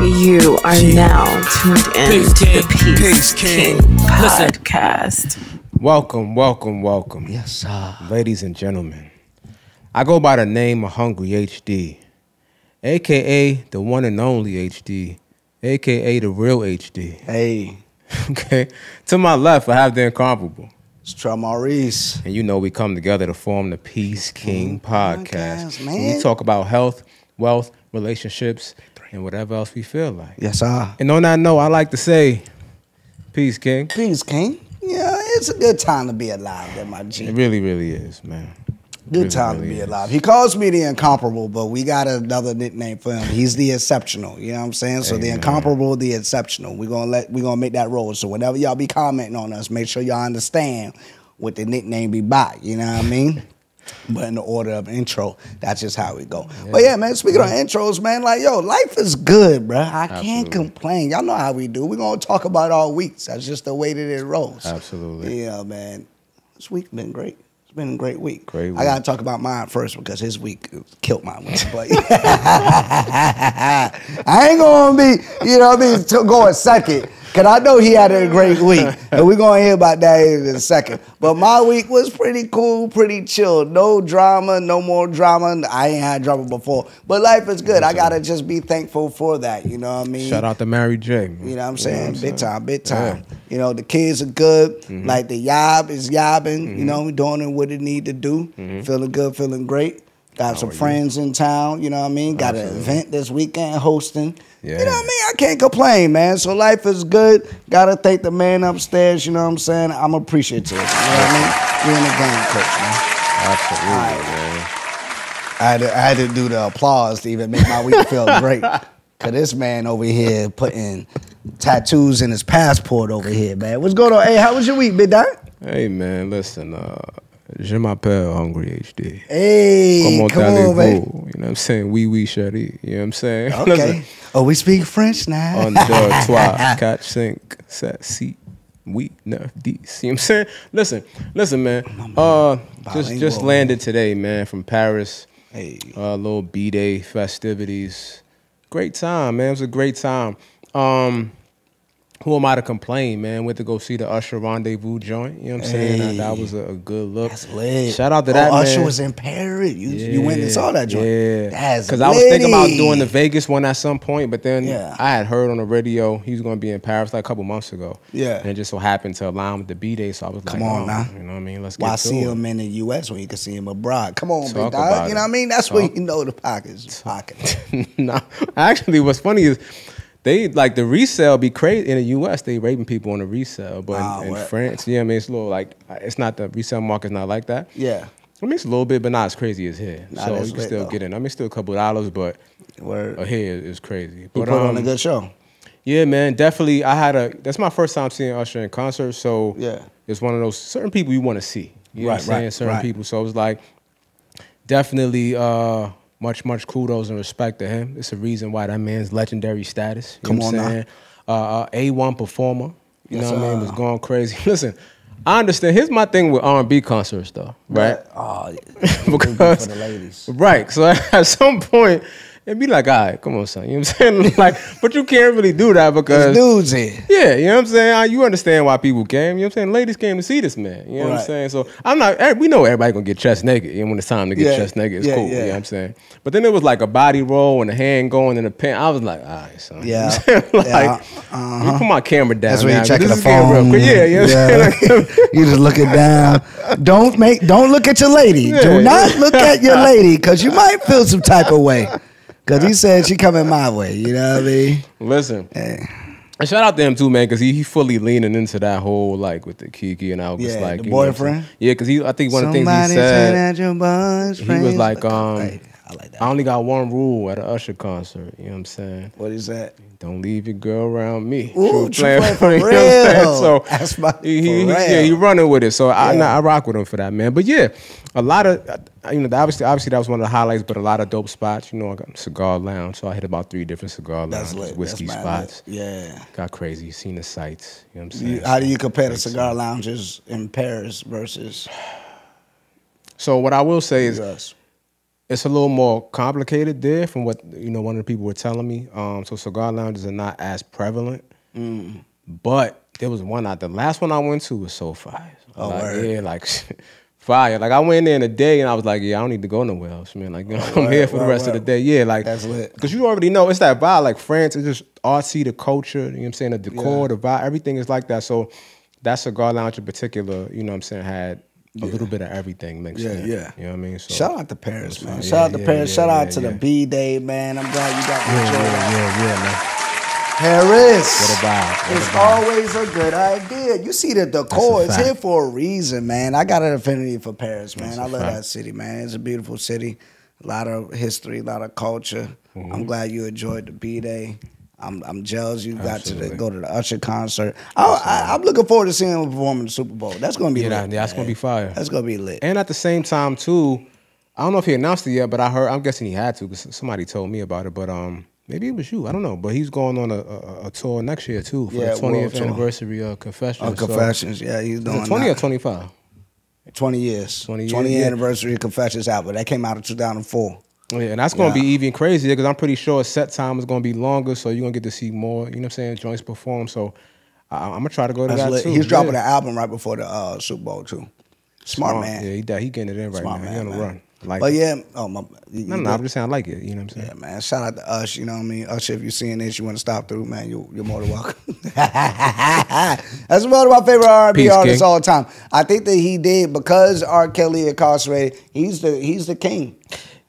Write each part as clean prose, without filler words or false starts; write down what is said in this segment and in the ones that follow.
You are now tuned in Peace to King. the Peace King Listen. podcast. Welcome, welcome, welcome. Yes, sir. Ladies and gentlemen, I go by the name of Hungry HD, a.k.a. the one and only HD, a.k.a. the real HD. Hey, Okay? To my left, I have the incomparable. it's Trey Maurice. And you know we come together to form the Peace King podcast. podcast, man. And we talk about health, wealth, relationships, and whatever else we feel like. Yes, sir. And on that note, I like to say, Peace King. Peace, King. Yeah, it's a good time to be alive, there, my G. It really, really is, man. Good really, time really to be is. alive. He calls me the incomparable, but we got another nickname for him. He's the exceptional. You know what I'm saying? So the Amen. incomparable, the exceptional. We're gonna make that roll. So whenever y'all be commenting on us, make sure y'all understand what the nickname be by. You know what I mean? But in the order of intro, that's just how we go. But yeah, man, speaking of intros, man, like, yo, life is good, bro. I can't Absolutely. complain. Y'all know how we do. We're going to talk about it all week. That's just the way that it rolls. Absolutely. Yeah, man. This week's been great. It's been a great week. Great week. I got to talk about mine first because his week killed my week. But I ain't going to be, you know what I mean, going second. Because I know he had a great week. And we're going to hear about that in a second. But my week was pretty cool, pretty chill. No drama, no more drama. I ain't had drama before. But life is good. I got to just be thankful for that. You know what I mean? Shout out to Mary J. Man. You know what I'm saying? Big time, big time. Yeah. You know, the kids are good. Like the yob is yobbing. You know, we doing what it need to do. Feeling good, feeling great. Got some friends in town, you know what I mean? Got an event this weekend hosting. Yeah. You know what I mean? I can't complain, man. So life is good. Gotta thank the man upstairs, you know what I'm saying? I'm appreciative. You know what I mean? You're in the game, coach, man. Absolutely, man. I had to do the applause to even make my week feel great. Cause this man over here putting tattoos in his passport over here, man. What's going on? Hey, how was your week, big dog? Hey, man, listen. Je m'appelle Hungry HD. Hey, Comment come on, allez-vous? man. You know what I'm saying? Oui, oui, chérie. You know what I'm saying? Okay. Listen. Oh, we speak French now. 1, 2, 3, 4, 5, 7, 6, 8, 9, 10. You know what I'm saying? Listen, man. Just landed today, man, from Paris. Hey. Little B-Day festivities. Great time, man. It was a great time. Who am I to complain, man? Went to go see the Usher Rendezvous joint. You know what I'm saying? Hey. That was a good look. That's lit. Shout out to that, man. Usher was in Paris. You went and saw that joint. Yeah. That's Because I was thinking about litty. doing the Vegas one at some point, but then Yeah. I had heard on the radio he was going to be in Paris like a couple months ago. Yeah. And it just so happened to align with the B-Day, so I was Come like, on oh, now. you know what I mean? Let's get Why to see it. him in the U.S. when you can see him abroad? Come on, Talk big dog. about You know what I it. mean? That's when you know the pockets. Nah, actually, what's funny is they like the resale be crazy in the U.S. They raping people on the resale, but in what? France, yeah, I mean it's a little like it's not the resale market's not like that. Yeah. I mean it's a little bit, but not as crazy as here. Nah, So that's you can lit, still though. get in. I mean, still a couple of dollars, but Word. here is crazy. He But put on a good show. yeah, man, definitely. That's my first time seeing Usher in concert, so Yeah. it's one of those certain people you want to see. You know what I'm Right, saying? right, Certain right. people. So it was like definitely much kudos and respect to him. It's a reason why that man's legendary status. You Come know what on I'm now. saying? A1 performer. You Yes, know what I mean? sir. Was going crazy. Listen, I understand. Here's my thing with R&B concerts, though. Right? Oh, Because for the ladies. right. So at some point, it'd be like, all right, come on, son. You know what I'm saying? Like, but you can't really do that because There's dudes here. yeah, you know what I'm saying? You understand why people came. You know what I'm saying? Ladies came to see this man. You know what I'm Right. saying? So we know everybody gonna get chest naked. And when it's time to get Yeah, chest naked, it's yeah, cool. You yeah. know what I'm saying? But then it was like a body roll and a hand going in the pen. I was like, all right, son. You know Yeah. what I'm saying? Like, Yeah, let me put my camera down. That's when now, you checking this the is getting real phone. quick. Yeah, you know what I'm saying? You just looking down. Don't look at your lady. Yeah. Do not look at your lady because you might feel some type of way. Because he said she coming my way. You know what I mean? Listen. Hey. And shout out to him too, man, because he fully leaning into that whole like with the Kiki, and I was Yeah, like, the you know what I'm boyfriend? saying? Yeah, because I think one of the things Somebody he said, at your boyfriend. he was like, Hey, I like that. I only got one rule at an Usher concert. You know what I'm saying? What is that? Don't leave your girl around me. Ooh, True true plan for you know what I'm saying? real. So That's my he running with it. So Yeah. I rock with him for that, man. But yeah, a lot of obviously that was one of the highlights, but a lot of dope spots. You know, I got a cigar lounge, so I hit about 3 different cigar That's lounges, lit. whiskey That's mad spots. lit. Yeah. Got crazy. Seen the sights. You know what I'm saying? How do you compare the Great cigar sight. lounges in Paris versus So what I will say is, US? it's a little more complicated there from what one of the people were telling me. So cigar lounges are not as prevalent. But there was one the last one I went to was so fire. Oh, like, word. yeah, like fire. Like I went there in a day and I was like, yeah, I don't need to go nowhere else, man. Like I'm here for the rest of the day. Yeah, like that's lit. Because you already know it's that vibe. Like France is just artsy, the culture. You know what I'm saying? The decor, the vibe, everything is like that. So that cigar lounge in particular, you know what I'm saying, had a little bit of everything mixed in. Yeah. You know what I mean? So shout out to Paris, man. Yeah, Shout out to Paris. Shout out to yeah. the B-Day, man. I'm glad you got to enjoy that. Yeah, man. Paris. What a vibe. What a It's vibe. always a good idea. You see the decor is fact. here for a reason, man. I got an affinity for Paris, man. That's I a love fact. that city, man. It's a beautiful city. A lot of history, a lot of culture. I'm glad you enjoyed the B-Day. I'm jealous you got to go to the Usher concert. I'm looking forward to seeing him perform in the Super Bowl. That's going to be lit. That's going to be fire. That's going to be lit. And at the same time, too, I don't know if he announced it yet, but I'm guessing he had to because somebody told me about it. But maybe it was you. I don't know. But he's going on a tour next year, too, for the 20th anniversary of Confessions. Confessions, yeah. He's doing Is it 20 that. or 25? 20 years. 20 years, 20th yeah. anniversary of Confessions album. That came out in 2004. Yeah, and that's going to be even crazier because I'm pretty sure set time is going to be longer, so you're going to get to see more, you know what I'm saying, joints perform. So I'm going to try to go to That's that, lit. too. He's dropping an album right before the Super Bowl, too. Smart man. Yeah, he getting it in right Smart now. man, He on the man. run. Like But it. yeah, No, I'm just saying I like it. You know what I'm saying? Yeah, man. Shout out to Ush, you know what I mean? Ush, if you're seeing this, you want to stop through, man, you're more than welcome. That's one of my favorite R&B Peace, artists King. all the time. I think that he did, because R. Kelly incarcerated, he's the king.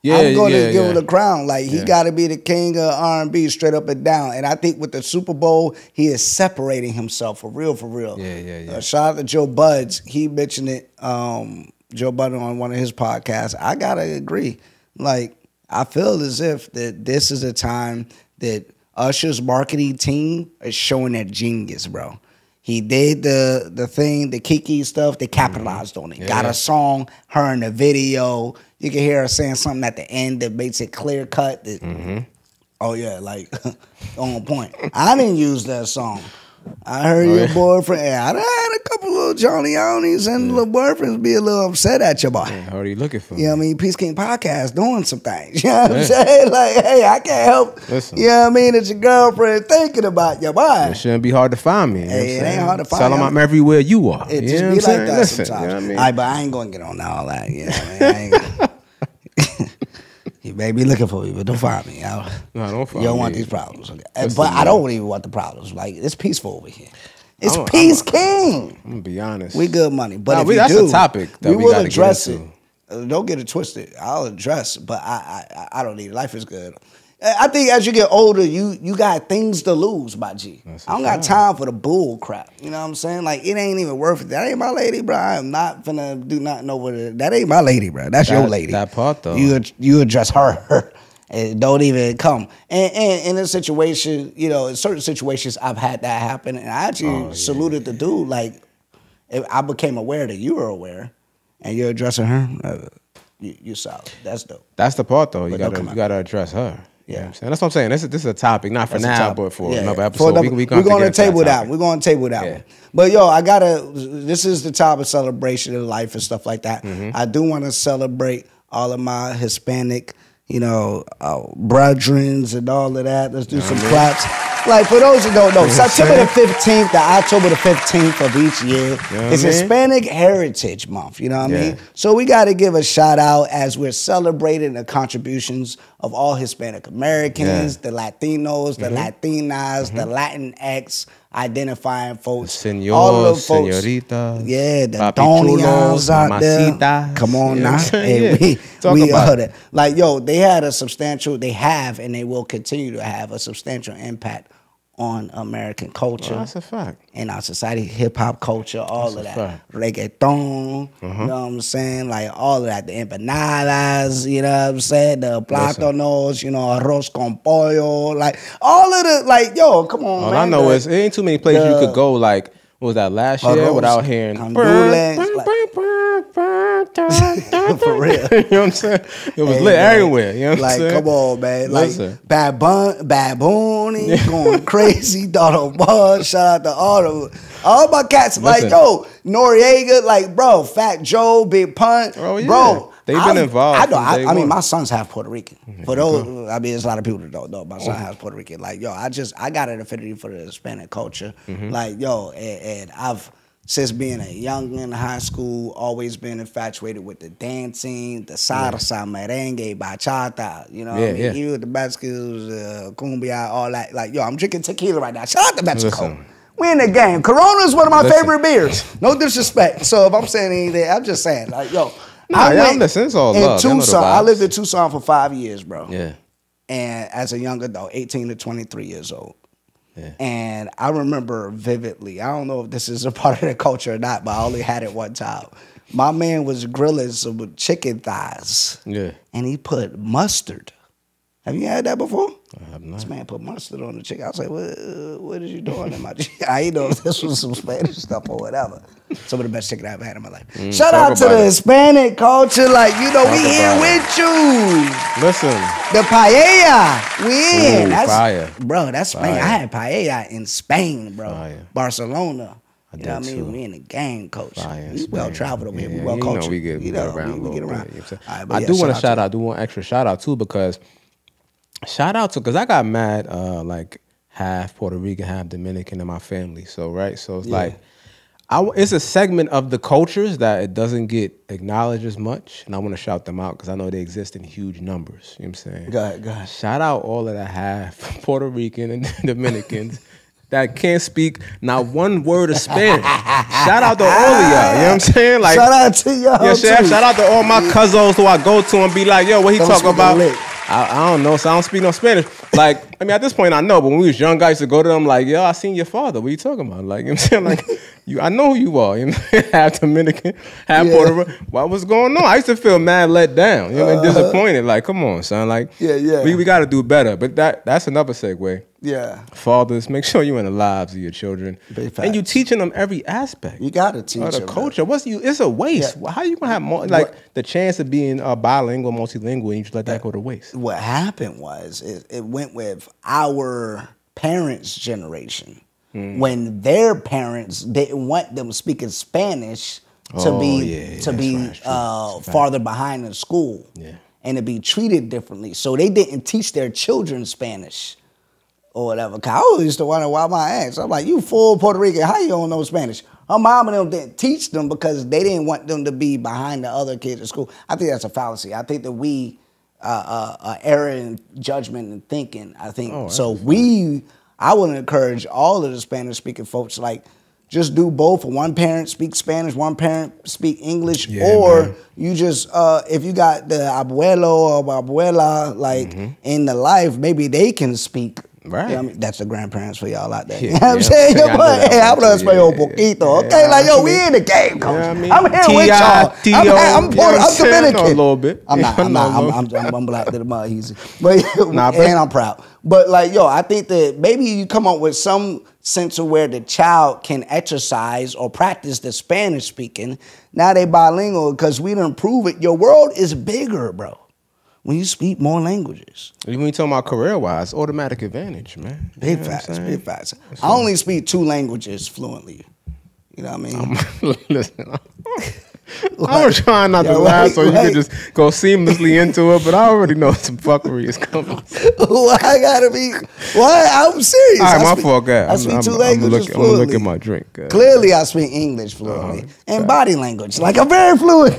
Yeah, I'm going to yeah, give yeah. him the crown. Like, he Yeah. got to be the king of R&B straight up and down. And I think with the Super Bowl, he is separating himself for real, for real. Yeah. Shout out to Joe Budden. He mentioned it, Joe Budden on one of his podcasts. I got to agree. Like, I feel as if that this is a time that Usher's marketing team is showing their genius, bro. He did the thing, the Kiki stuff. They capitalized on it. Yeah. Got a song, her in the video. You can hear her saying something at the end that makes it clear cut. That, oh yeah, like on point. I didn't use that song. I heard your boyfriend. I done had a couple little Johnny Ownies and little boyfriends be a little upset at your boy. How are you looking for? You know what I mean? Peace King Podcast doing some things. You know what I'm saying? Like, hey, I can't help. Listen. You know what I mean? It's your girlfriend thinking about your boy. It shouldn't be hard to find me. You know Hey, what I'm it saying? ain't hard to find Tell them you. I'm everywhere you are. It You just know be what I'm like saying? that Listen, sometimes. You know what I mean? All right, but I ain't gonna get on all that. You know what I mean? I ain't gonna. You may be looking for me, but don't find me. No, don't find You don't me. want these problems. Okay? Listen, But I man. don't even want the problems. Like, it's peaceful over here. It's I'm- Peace King. I'm gonna be honest. We good money. But Nah, if you that's do, a topic that we will gotta get address into. it. Don't get it twisted. I'll address, but I don't need it. Life is good. I think as you get older, you got things to lose, my G. That's I don't got time for the bull crap. You know what I'm saying? Like, it ain't even worth it. That ain't my lady, bro. I am not finna do nothing over there. That ain't my lady, bro. That's your lady. That part, though. You address her. And don't even come. And in a situation, you know, in certain situations, I've had that happen. And I actually saluted the dude. Like, if I became aware that you were aware and you're addressing her, you solid. That's dope. That's the part, though. You But don't come gotta out. address her. You know Yeah. what I'm saying? That's what I'm saying. This is a topic, not for That's a now, topic. but for Yeah, another yeah. episode. For We're we're going to table that. topic. We're going to table that Yeah. one. But yo, this is the time of celebration of life and stuff like that. I do want to celebrate all of my Hispanic, you know, brethrens and all of that. Let's do some claps. Like, for those who don't know, September the 15th to October the 15th of each year what I is mean? Hispanic Heritage Month. You know what I Yeah. mean? So we got to give a shout out as we're celebrating the contributions of all Hispanic Americans, Yeah. the Latinos, the Latinas, the Latinx identifying folks. Senors, all of those folks. senoritas, Yeah, the papi Donians chulos, out there. mamacitas. Come on You know now. what I'm saying? Hey, Yeah. Talk we about are it. that. Like, yo, they have and they will continue to have a substantial impact on American culture. Well, that's a fact. In our society, hip hop culture, all That's of a that. fact. Reggaeton, you know what I'm saying? Like all of that. The empanadas, you know what I'm saying? The plátanos, you know, arroz con pollo, like all of the, like, yo, come on, All man. I know The- is it ain't too many places you could go. Like, what was that last year Arroz, without hearing Honduras, For real. You know what I'm saying? It was Hey, lit man. everywhere. You know what Like, I'm saying? come on, man. Like, Listen. Babooni going crazy. Donald Buzz. Shout out to all my cats. Like, Listen. yo, Noriega. Like, bro, Fat Joe, Big Pun. Oh, yeah. Bro, They've been involved. I mean, my son's half Puerto Rican. For those, I mean, there's a lot of people that don't know. My son half Puerto Rican. Like, yo, I got an affinity for the Hispanic culture. Like, yo, and I've, since being a young in high school, always been infatuated with the dancing, the salsa, merengue, bachata, you know what I mean? Even the Mexicans, cumbia, all that. Like, yo, I'm drinking tequila right now. Shout out to Mexico. Listen. We in the game. Corona is one of my favorite beers. No disrespect. So if I'm saying anything, I'm just saying, like, yo, I'm listening. It's all love. Tucson, I lived in Tucson for 5 years, bro. Yeah. And as a young adult, 18 to 23 years old. Yeah. And I remember vividly, I don't know if this is a part of the culture or not, but I only had it one time. My man was grilling some chicken thighs. Yeah. And he put mustard. Have you had that before? I have not. This man put mustard on the chicken. I was like, what is you doing in my chicken? I didn't know if this was some Spanish stuff or whatever. Some of the best chicken I've had in my life. Shout out to the Hispanic culture. Like, you know, we here with you. Listen. The paella. We in. That's fire. Bro, that's Spain. I had paella in Spain, bro. Fire. Barcelona. I You know what I mean? too. We in the game, coach. Fire, We well traveled over here. We well you cultured. know, we get around we get a little around. bit, you know what I'm saying? All right, but I do want to shout out. I do want extra shout out too, because because I got mad like half Puerto Rican, half Dominican in my family. So so it's like it's a segment of the cultures that it doesn't get acknowledged as much, and I want to shout them out because I know they exist in huge numbers. You know what I'm saying? Go ahead. Shout out all of the half Puerto Rican and Dominicans that can't speak not one word of Spanish. Shout out to all of y'all. You know what I'm saying? Like, shout out to y'all. Yeah, shout out to all my cousins who I go to and be like, yo, what he talking about? I don't know, so I don't speak no Spanish. Like, I mean, at this point I know, but when we was young, I used to go to them like, yo, I seen your father. What are you talking about? Like, you know what I'm saying? Like, I know who you are. You know, half Dominican, half Puerto Rican. What's going on? I used to feel mad let down, you know, and disappointed. Like, come on, son. Like, we got to do better. But that's another segue. Yeah. Fathers, make sure you're in the lives of your children. And you teaching them every aspect. You got to teach them. The culture. It's a waste. Yeah. How you going to have more, the chance of being bilingual, multilingual, and you just let that go to waste? What happened was it went with our parents' generation. When their parents didn't want them speaking Spanish to be farther behind in school and to be treated differently. So they didn't teach their children Spanish or whatever. Cause I always used to wonder why my ass. I'm like, you full Puerto Rican, how you don't know Spanish? Her mom and them didn't teach them because they didn't want them to be behind the other kids at school. I think that's a fallacy. I think that we err in judgment and thinking. I think I would encourage all of the Spanish speaking folks, like, just do both. One parent speaks Spanish, one parent speak English, or you just if you got the abuelo or abuela like in the life, maybe they can speak. Right. You know what I mean? That's the grandparents for y'all out there. You know what I'm saying? Hey, hablo español poquito. Okay, like, yo, we in the game, coach. I'm here with y'all. I'm Dominican. A little bit. I'm black to the mud easy. But and I'm proud. But like, yo, I think that maybe you come up with some sense of where the child can exercise or practice the Spanish speaking. Now they bilingual because we done prove it. Your world is bigger, bro, when you speak more languages. When you talking about career-wise, automatic advantage, man. Big facts. I only speak 2 languages fluently. You know what I mean? Listen, I was trying not to laugh so you could just go seamlessly into it, but I already know some fuckery is coming. I gotta be. What? I'm serious. All right, my fault, guys. I speak 2 languages fluently. I'm gonna look at my drink. Clearly, I speak English fluently and body language, like I'm very fluent.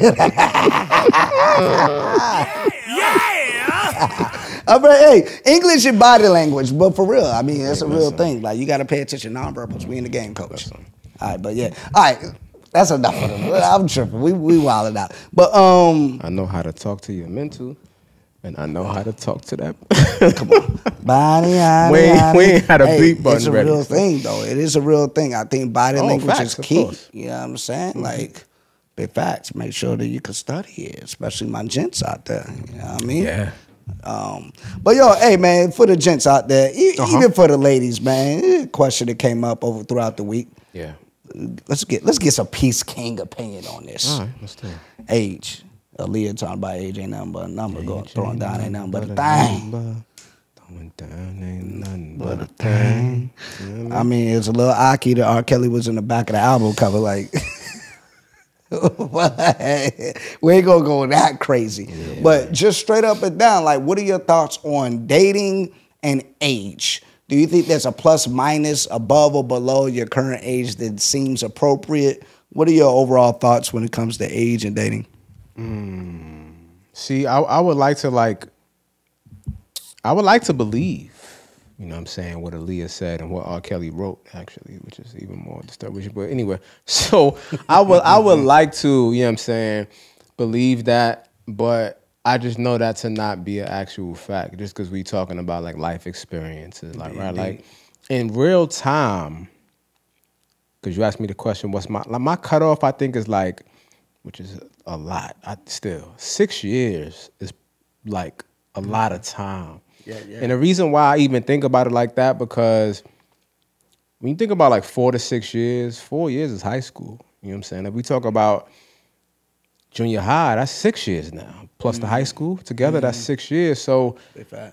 Hey, English and body language, but for real, I mean, it's a real thing. Like, you got to pay attention. Nonverbals, we in the game, coach. All right, but yeah, all right, that's enough of them. I'm tripping. We wilding out. But I know how to talk to your mental, and I know how to talk to that. Come on, body. We ain't had a bleep button. It's a ready. real thing, though. It is a real thing. I think body language facts, is key. You know what I'm saying? Like, big facts. Make sure that you can study it, especially my gents out there. You know what I mean? Yeah. But yo, hey man, for the gents out there, even for the ladies, man, a question that came up throughout the week. Yeah. Let's get some Peace King opinion on this. All right, let's do it. Age. Aaliyah talking about age ain't nothing but a number. Throwing down ain't nothing but a thing. Throwing down ain't nothing but a thing. I mean, it's a little Aki that R. Kelly was in the back of the album cover, like. We ain't gonna go that crazy. Yeah. But just straight up and down, like, what are your thoughts on dating and age? Do you think there's a plus minus above or below your current age that seems appropriate? What are your overall thoughts when it comes to age and dating? See, I would like to believe, you know what I'm saying, what Aaliyah said and what R. Kelly wrote, actually, which is even more disturbing. But anyway, so I would like to, you know what I'm saying, believe that, but I just know that to not be an actual fact, just because we talking about like life experiences, like, right? Like in real time, because you asked me the question, what's my cutoff, I think is like, which is a lot. 6 years is like a lot of time. Yeah. And the reason why I even think about it like that, because when you think about like 4 to 6 years, 4 years is high school. You know what I'm saying? If we talk about junior high, that's 6 years now. Plus the high school together, that's 6 years. So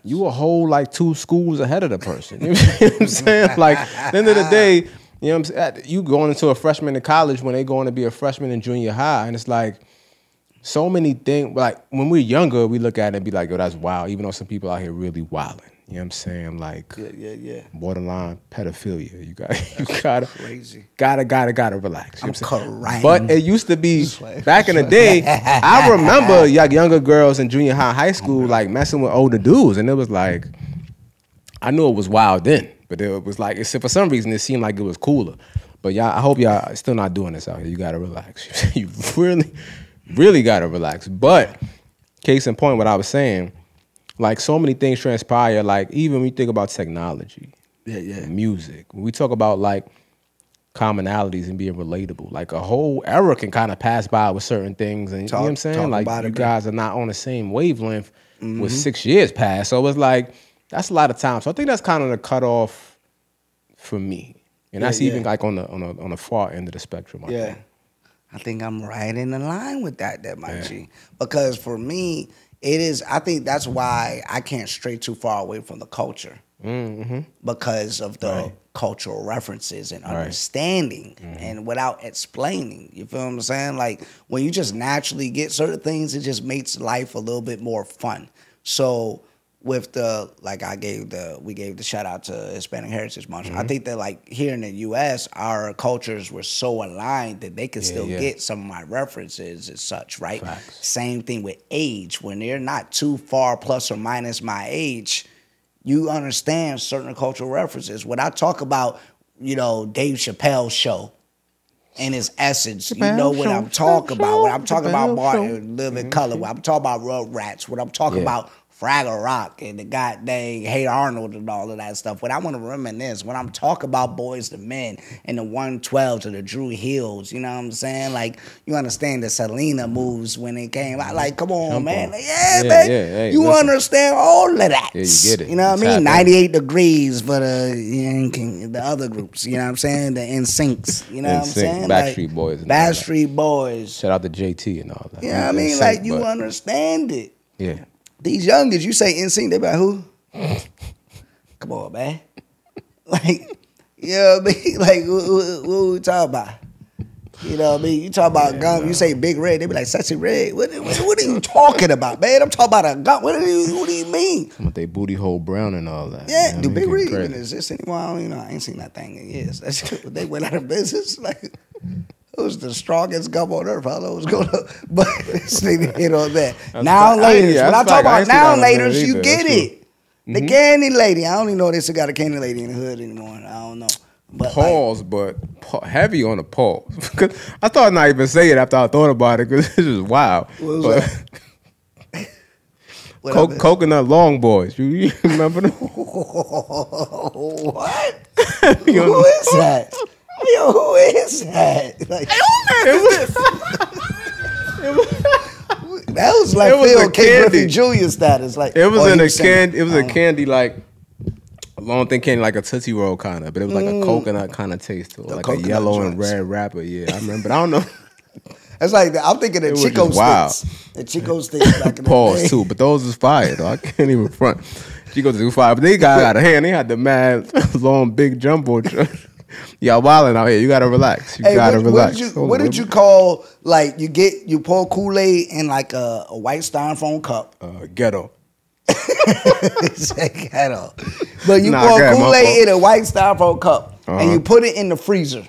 you a whole like 2 schools ahead of the person. You know what I'm saying? Like at the end of the day, you know what I'm saying? You going into a freshman in college when they going to be a freshman in junior high, and it's like so many things. Like when we're younger, we look at it and be like, yo, that's wild. Even though some people out here really wilding. You know what I'm saying? Like borderline pedophilia. You gotta crazy. Gotta relax. I'm crying. But it used to be back in the day. I remember like younger girls in junior high school like messing with older dudes, and it was like I knew it was wild then. But it was like, for some reason, it seemed like it was cooler. But y'all, I hope y'all still not doing this out here. You gotta relax. You really gotta relax. But case in point, what I was saying, like so many things transpire. Like even when you think about technology, music, when we talk about like commonalities and being relatable, like a whole era can kind of pass by with certain things, and you know what I'm saying? Like you guys are not on the same wavelength with 6 years past. So it's like. That's a lot of time. So I think that's kind of the cutoff for me. And that's even like on the far end of the spectrum. I think I'm right in the line with that, my G. Because for me, it is, I think that's why I can't stray too far away from the culture. Because of the cultural references and understanding and without explaining. You feel what I'm saying? Like when you just naturally get certain things, it just makes life a little bit more fun. So with the, like we gave the shout out to Hispanic Heritage Month. I think that like here in the U.S., our cultures were so aligned that they could still get some of my references and such, right? Facts. Same thing with age. When they're not too far plus or minus my age, you understand certain cultural references. When I talk about, you know, Dave Chappelle's show, in its essence, you know what I'm talking about. When I'm talking about Martin Living Color, when I'm talking about Rugrats, when I'm talking about Fraggle Rock and the goddamn Hey Arnold and all of that stuff. When I want to reminisce, when I'm talking about Boys to Men and the 112s and the Drew Hills, you know what I'm saying? Like, you understand the Selena moves when it came out. Like, come on, man. Like, man. Hey, you understand all of that. Yeah, you get it. You know what I mean? 98 Degrees for the other groups. You know what I'm saying? The NSYNCs. You know what I'm saying? Backstreet Boys. Backstreet Boys. Shout out to JT and all that. You know what I mean? Like, you understand it. Yeah. These youngins, you say NSYNC, they be like, who? Come on, man. Like, you know what I mean? Like, what we talking about? You know what I mean? You talk about gum, you say Big Red, they be like, Sexy Red. What are you talking about, man? I'm talking about a gum. What do you mean? Talking about they booty hole brown and all that. Yeah, do Big Red even exist anymore? I don't even know. I ain't seen that thing in years. They went out of business. Like, it was the strongest gum on earth. I don't know what's going on. But this nigga hit on that. Now laters. When I talk about now laters, you get it. The candy lady. I don't even know if they still got a candy lady in the hood anymore. I don't know. But pause, like, but heavy on the pause. Because I thought not even say it after I thought about it because it's just wild. Coconut Long Boys. You remember them? What? Who is that? Yo, who is that? Like, that was like Phil K. Griffey Jr. status. Like it was in a candy. It was a candy like a long thin candy, like a Tootsie Roll kind of, but it was like a coconut kind of taste to it, like a yellow and red wrapper. Yeah, I remember. But I don't know. It's like I'm thinking of Chico sticks. The Chico sticks back in the Pause day. too, but those was fire though. I can't even front. Chico was fire, but they got out of hand. They had the mad long big jumbo truck. Y'all wilding out here. You gotta relax. You gotta relax. What did you call, like, you pour Kool-Aid in like a white styrofoam cup? Ghetto. Ghetto. But you pour Kool-Aid in a white styrofoam cup and you put it in the freezer.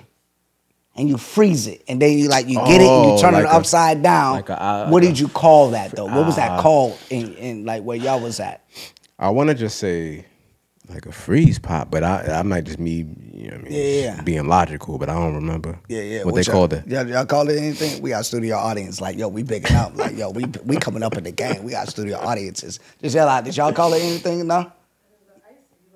And you freeze it, and then you get it, and you turn it upside down. What did you call that though? What was that called in like where y'all was at? I want to just say like a freeze pop, but I might just me, you know what I mean, being logical, but I don't remember. What they called it. Y'all called it anything? We got studio audience. Like, yo, we bigging up. Like, yo, we coming up in the game. We got studio audiences. Just yell out. Did y'all call it anything? No.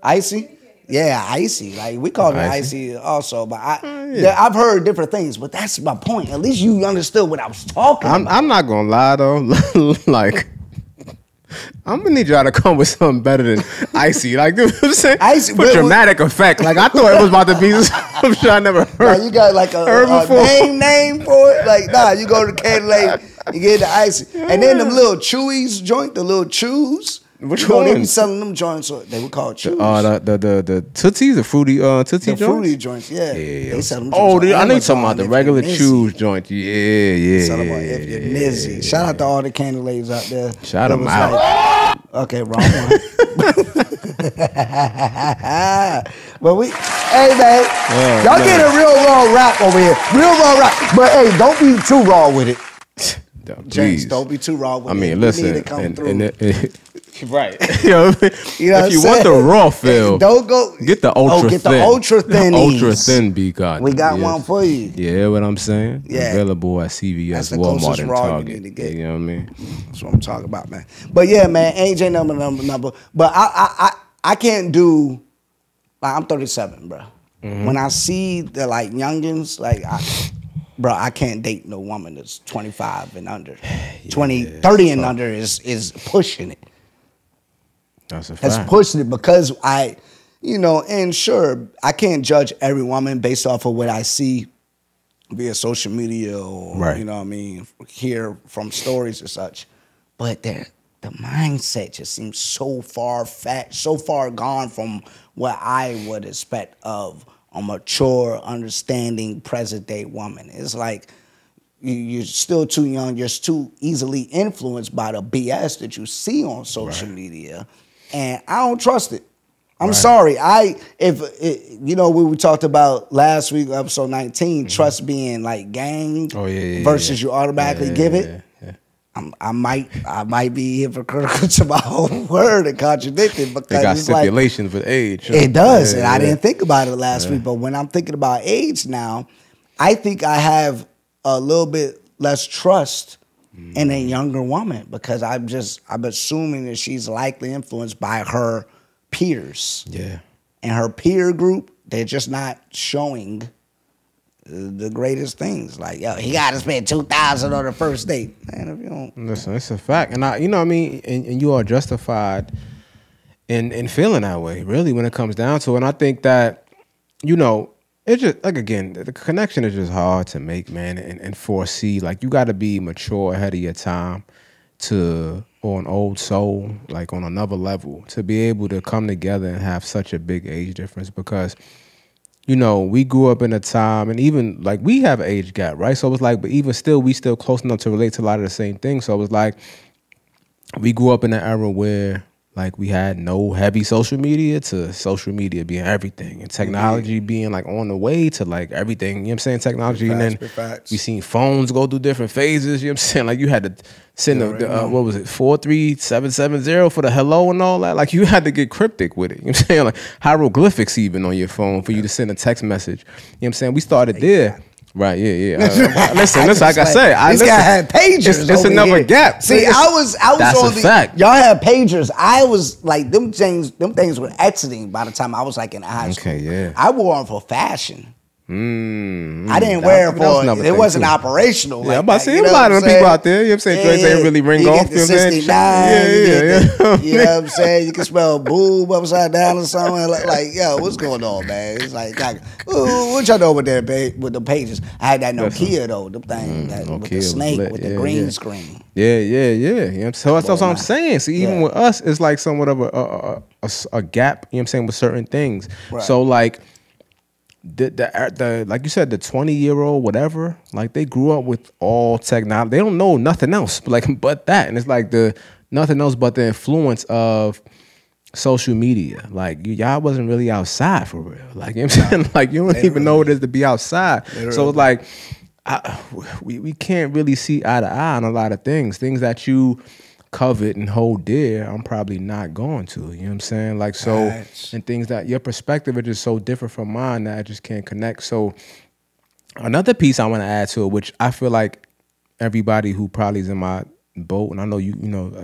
Icy. Yeah, icy. Like, we call it icy also, but I've heard different things. But that's my point. At least you understood what I was talking about. I'm not gonna lie though. Like, I'm gonna need y'all to come with something better than icy. Like, you know what I'm saying? Icy, for dramatic effect. Like, I thought it was about to be some shit I never heard. Like, you got like a name for it. Like, nah, you go to Candy Lake, you get the icy, and then them little chewies joint, the little chews. Which one? They be selling them joints. So they would call it chews. The Tootsies, the fruity Tootsie joints? The fruity joints, yeah. They sell them joints. I know you're talking about the regular chews joint. Yeah. If you're Nizzy. Shout out to all the Candy Ladies out there. Shout them out. Okay, wrong one. But hey man, y'all get a real raw rap over here. Real raw rap. But hey, don't be too raw with it. James, don't be too raw with it. I mean, listen. Right. If you want the raw feel, don't go get the ultra thin. The ultra thin. Ultra thin B God. We got one for you. Yeah, what I'm saying? Yeah. Available at CVS, Walmart, and Target. You know what I mean? That's what I'm talking about, man. But yeah, man, age ain't number. But I can't do, like, I'm 37, bro. When I see the like youngins, like bro, I can't date no woman that's 25 and under. 30 and under is pushing it. That's a fact. That's pushing it because and sure, I can't judge every woman based off of what I see via social media or, you know what I mean, hear from stories or such. But the mindset just seems so far-fetched, so far gone from what I would expect of a mature, understanding, present-day woman. It's like you're still too young. You're too easily influenced by the BS that you see on social media. And I don't trust it. I'm sorry. We talked about last week, episode 19, trust being like gang versus you automatically give it. Yeah. I might be hypocritical to my own word and contradicted because they got stipulations with age. It does, and I didn't think about it last week. But when I'm thinking about age now, I think I have a little bit less trust in a younger woman because I'm assuming that she's likely influenced by her peers. Yeah. And her peer group, they're just not showing the greatest things. Like, yo, he got to spend $2,000 on the first date. Man, if you don't listen, it's a fact. And you know what I mean? And you are justified in feeling that way, really, when it comes down to it. And I think that, it's just, like, again, the connection is just hard to make, man, and foresee. Like, you got to be mature ahead of your time or an old soul, like on another level, to be able to come together and have such a big age difference because, we grew up in a time, and even, like, we have an age gap, right? So it was like, but even still, we still close enough to relate to a lot of the same things. So it was like, we grew up in an era where, like, we had no heavy social media to social media being everything and technology being, like, on the way to, like, everything. You know what I'm saying? Technology. And then we seen phones go through different phases. You know what I'm saying? Like, you had to send what was it, 43770 for the hello and all that. Like, you had to get cryptic with it. You know what I'm saying? Like, hieroglyphics even on your phone for you to send a text message. You know what I'm saying? We started there. Right, yeah. Listen, like I said, this guy had pagers. It's another gap. See, I was that's on a fact. Y'all had pagers. I was like, them things were exiting by the time I was like in high school. Okay, yeah. I wore them for fashion. I didn't wear it for it wasn't operational. Yeah, I'm about to say a lot of them people out there. You know what I'm saying? Joints ain't really ring off. You know what I'm saying? You know what I'm saying? You can smell boob upside down or something. Like, yo, what's going on, man? It's like what y'all know with there, babe, with the pages? I had that Nokia though, the thing with the snake with the green screen. Yeah. You know, so that's what I'm saying. See, even with us, it's like somewhat of a gap. You know what I'm saying, with certain things. Right. So like, the like you said, the 20-year-old whatever, like they grew up with all technology. They don't know nothing else but that, and it's like the nothing else but the influence of social media. Like y'all wasn't really outside for real. Like you know what I'm saying, like you don't even know what it is to be outside. So it's like we can't really see eye to eye on a lot of things that you covet and hold dear. I'm probably not going to, you know what I'm saying? Like, so, and things that your perspective is just so different from mine that I just can't connect. So another piece I want to add to it, which I feel like everybody who probably is in my boat, and I know you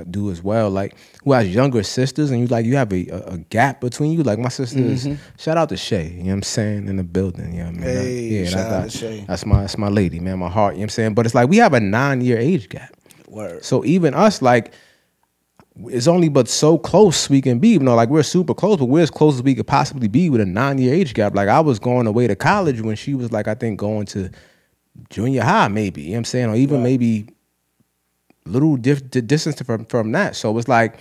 do as well, like who has younger sisters, and you have a gap between you. Like my sisters, shout out to Shay, you know what I'm saying, in the building, you know what I mean? Hey, shout out to Shay. That's my lady, man, my heart, you know what I'm saying? But it's like we have a 9-year age gap. Word. So even us, like, it's only but so close we can be. You know, like we're super close, but we're as close as we could possibly be with a 9-year age gap. Like I was going away to college when she was like, I think going to junior high, maybe. You know what I'm saying? Or even maybe little distance from that. So it's like,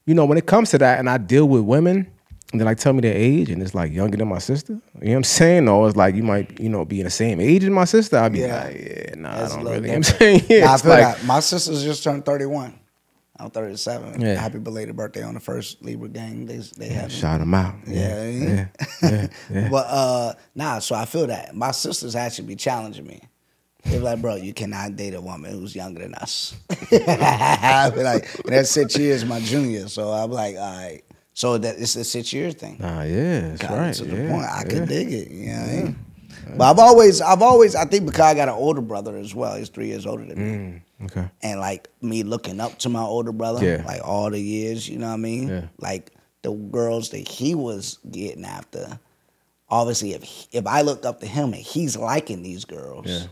you know, when it comes to that, and I deal with women, and they like tell me their age, and it's like younger than my sister. You know what I'm saying? Or it's like you might, be in the same age as my sister. I'd be like, nah, I don't really. You know what I'm saying? Yeah, nah, I feel like that. My sisters just turned 31. I'm 37. Yeah. Happy belated birthday on the first Libra gang. They have shout them out. Yeah. But so I feel that my sisters actually be challenging me. They're like, bro, you cannot date a woman who's younger than us. I be like, and that's 6 years my junior. So I'm like, all right. So that it's a 6 year thing. Yeah, that's right. To the point, I could dig it. You know what I mean? But I've always, I think because I got an older brother as well. He's 3 years older than me. Okay. And like me looking up to my older brother, like all the years, you know what I mean? Yeah. Like the girls that he was getting after. Obviously, if I looked up to him and he's liking these girls,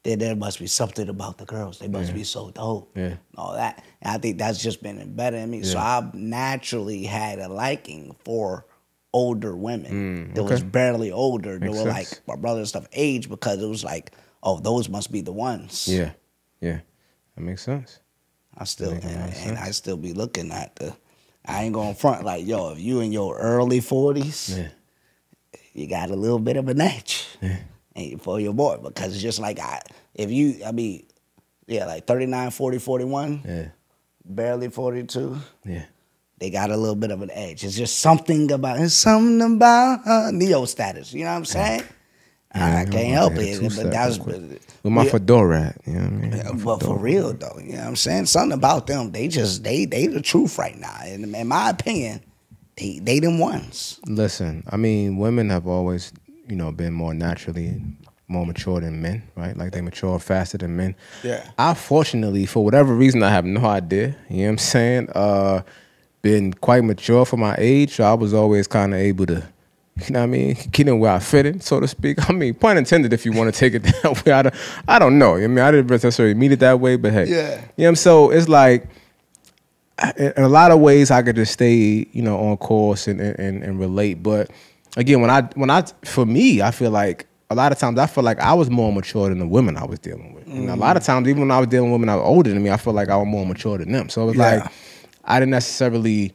then there must be something about the girls. They must be so dope. Yeah. And all that. And I think that's just been embedded in me. So I've naturally had a liking for older women that was barely older. They were like my brother and stuff age, because it was like, oh, those must be the ones. Yeah. Yeah. That makes sense. I still I still be looking at I ain't going front like, yo, if you in your early 40s, you got a little bit of an edge for your boy, because it's just like like 39, 40, 41, barely 42. Yeah. They got a little bit of an edge. It's just something about Neo status. You know what I'm saying? I can't help it. But that's with my fedora at, you know what I mean? Yeah, but for real though, you know what I'm saying? Something about them, they the truth right now. And in my opinion, they them ones. Listen, I mean, women have always, been more naturally more mature than men, right? Like they mature faster than men. Yeah. I fortunately, for whatever reason, I have no idea. You know what I'm saying? Been quite mature for my age, so I was always kind of able to, you know what I mean, get in where I fit in, so to speak. I mean, pun intended if you want to take it that way. I don't know. I mean, I didn't necessarily mean it that way, but hey. Yeah. You know, so it's like, in a lot of ways, I could just stay, on course and relate. But again, for me, I feel like a lot of times I feel like I was more mature than the women I was dealing with. And a lot of times, even when I was dealing with women that were older than me, I feel like I was more mature than them. So it was like, I didn't necessarily,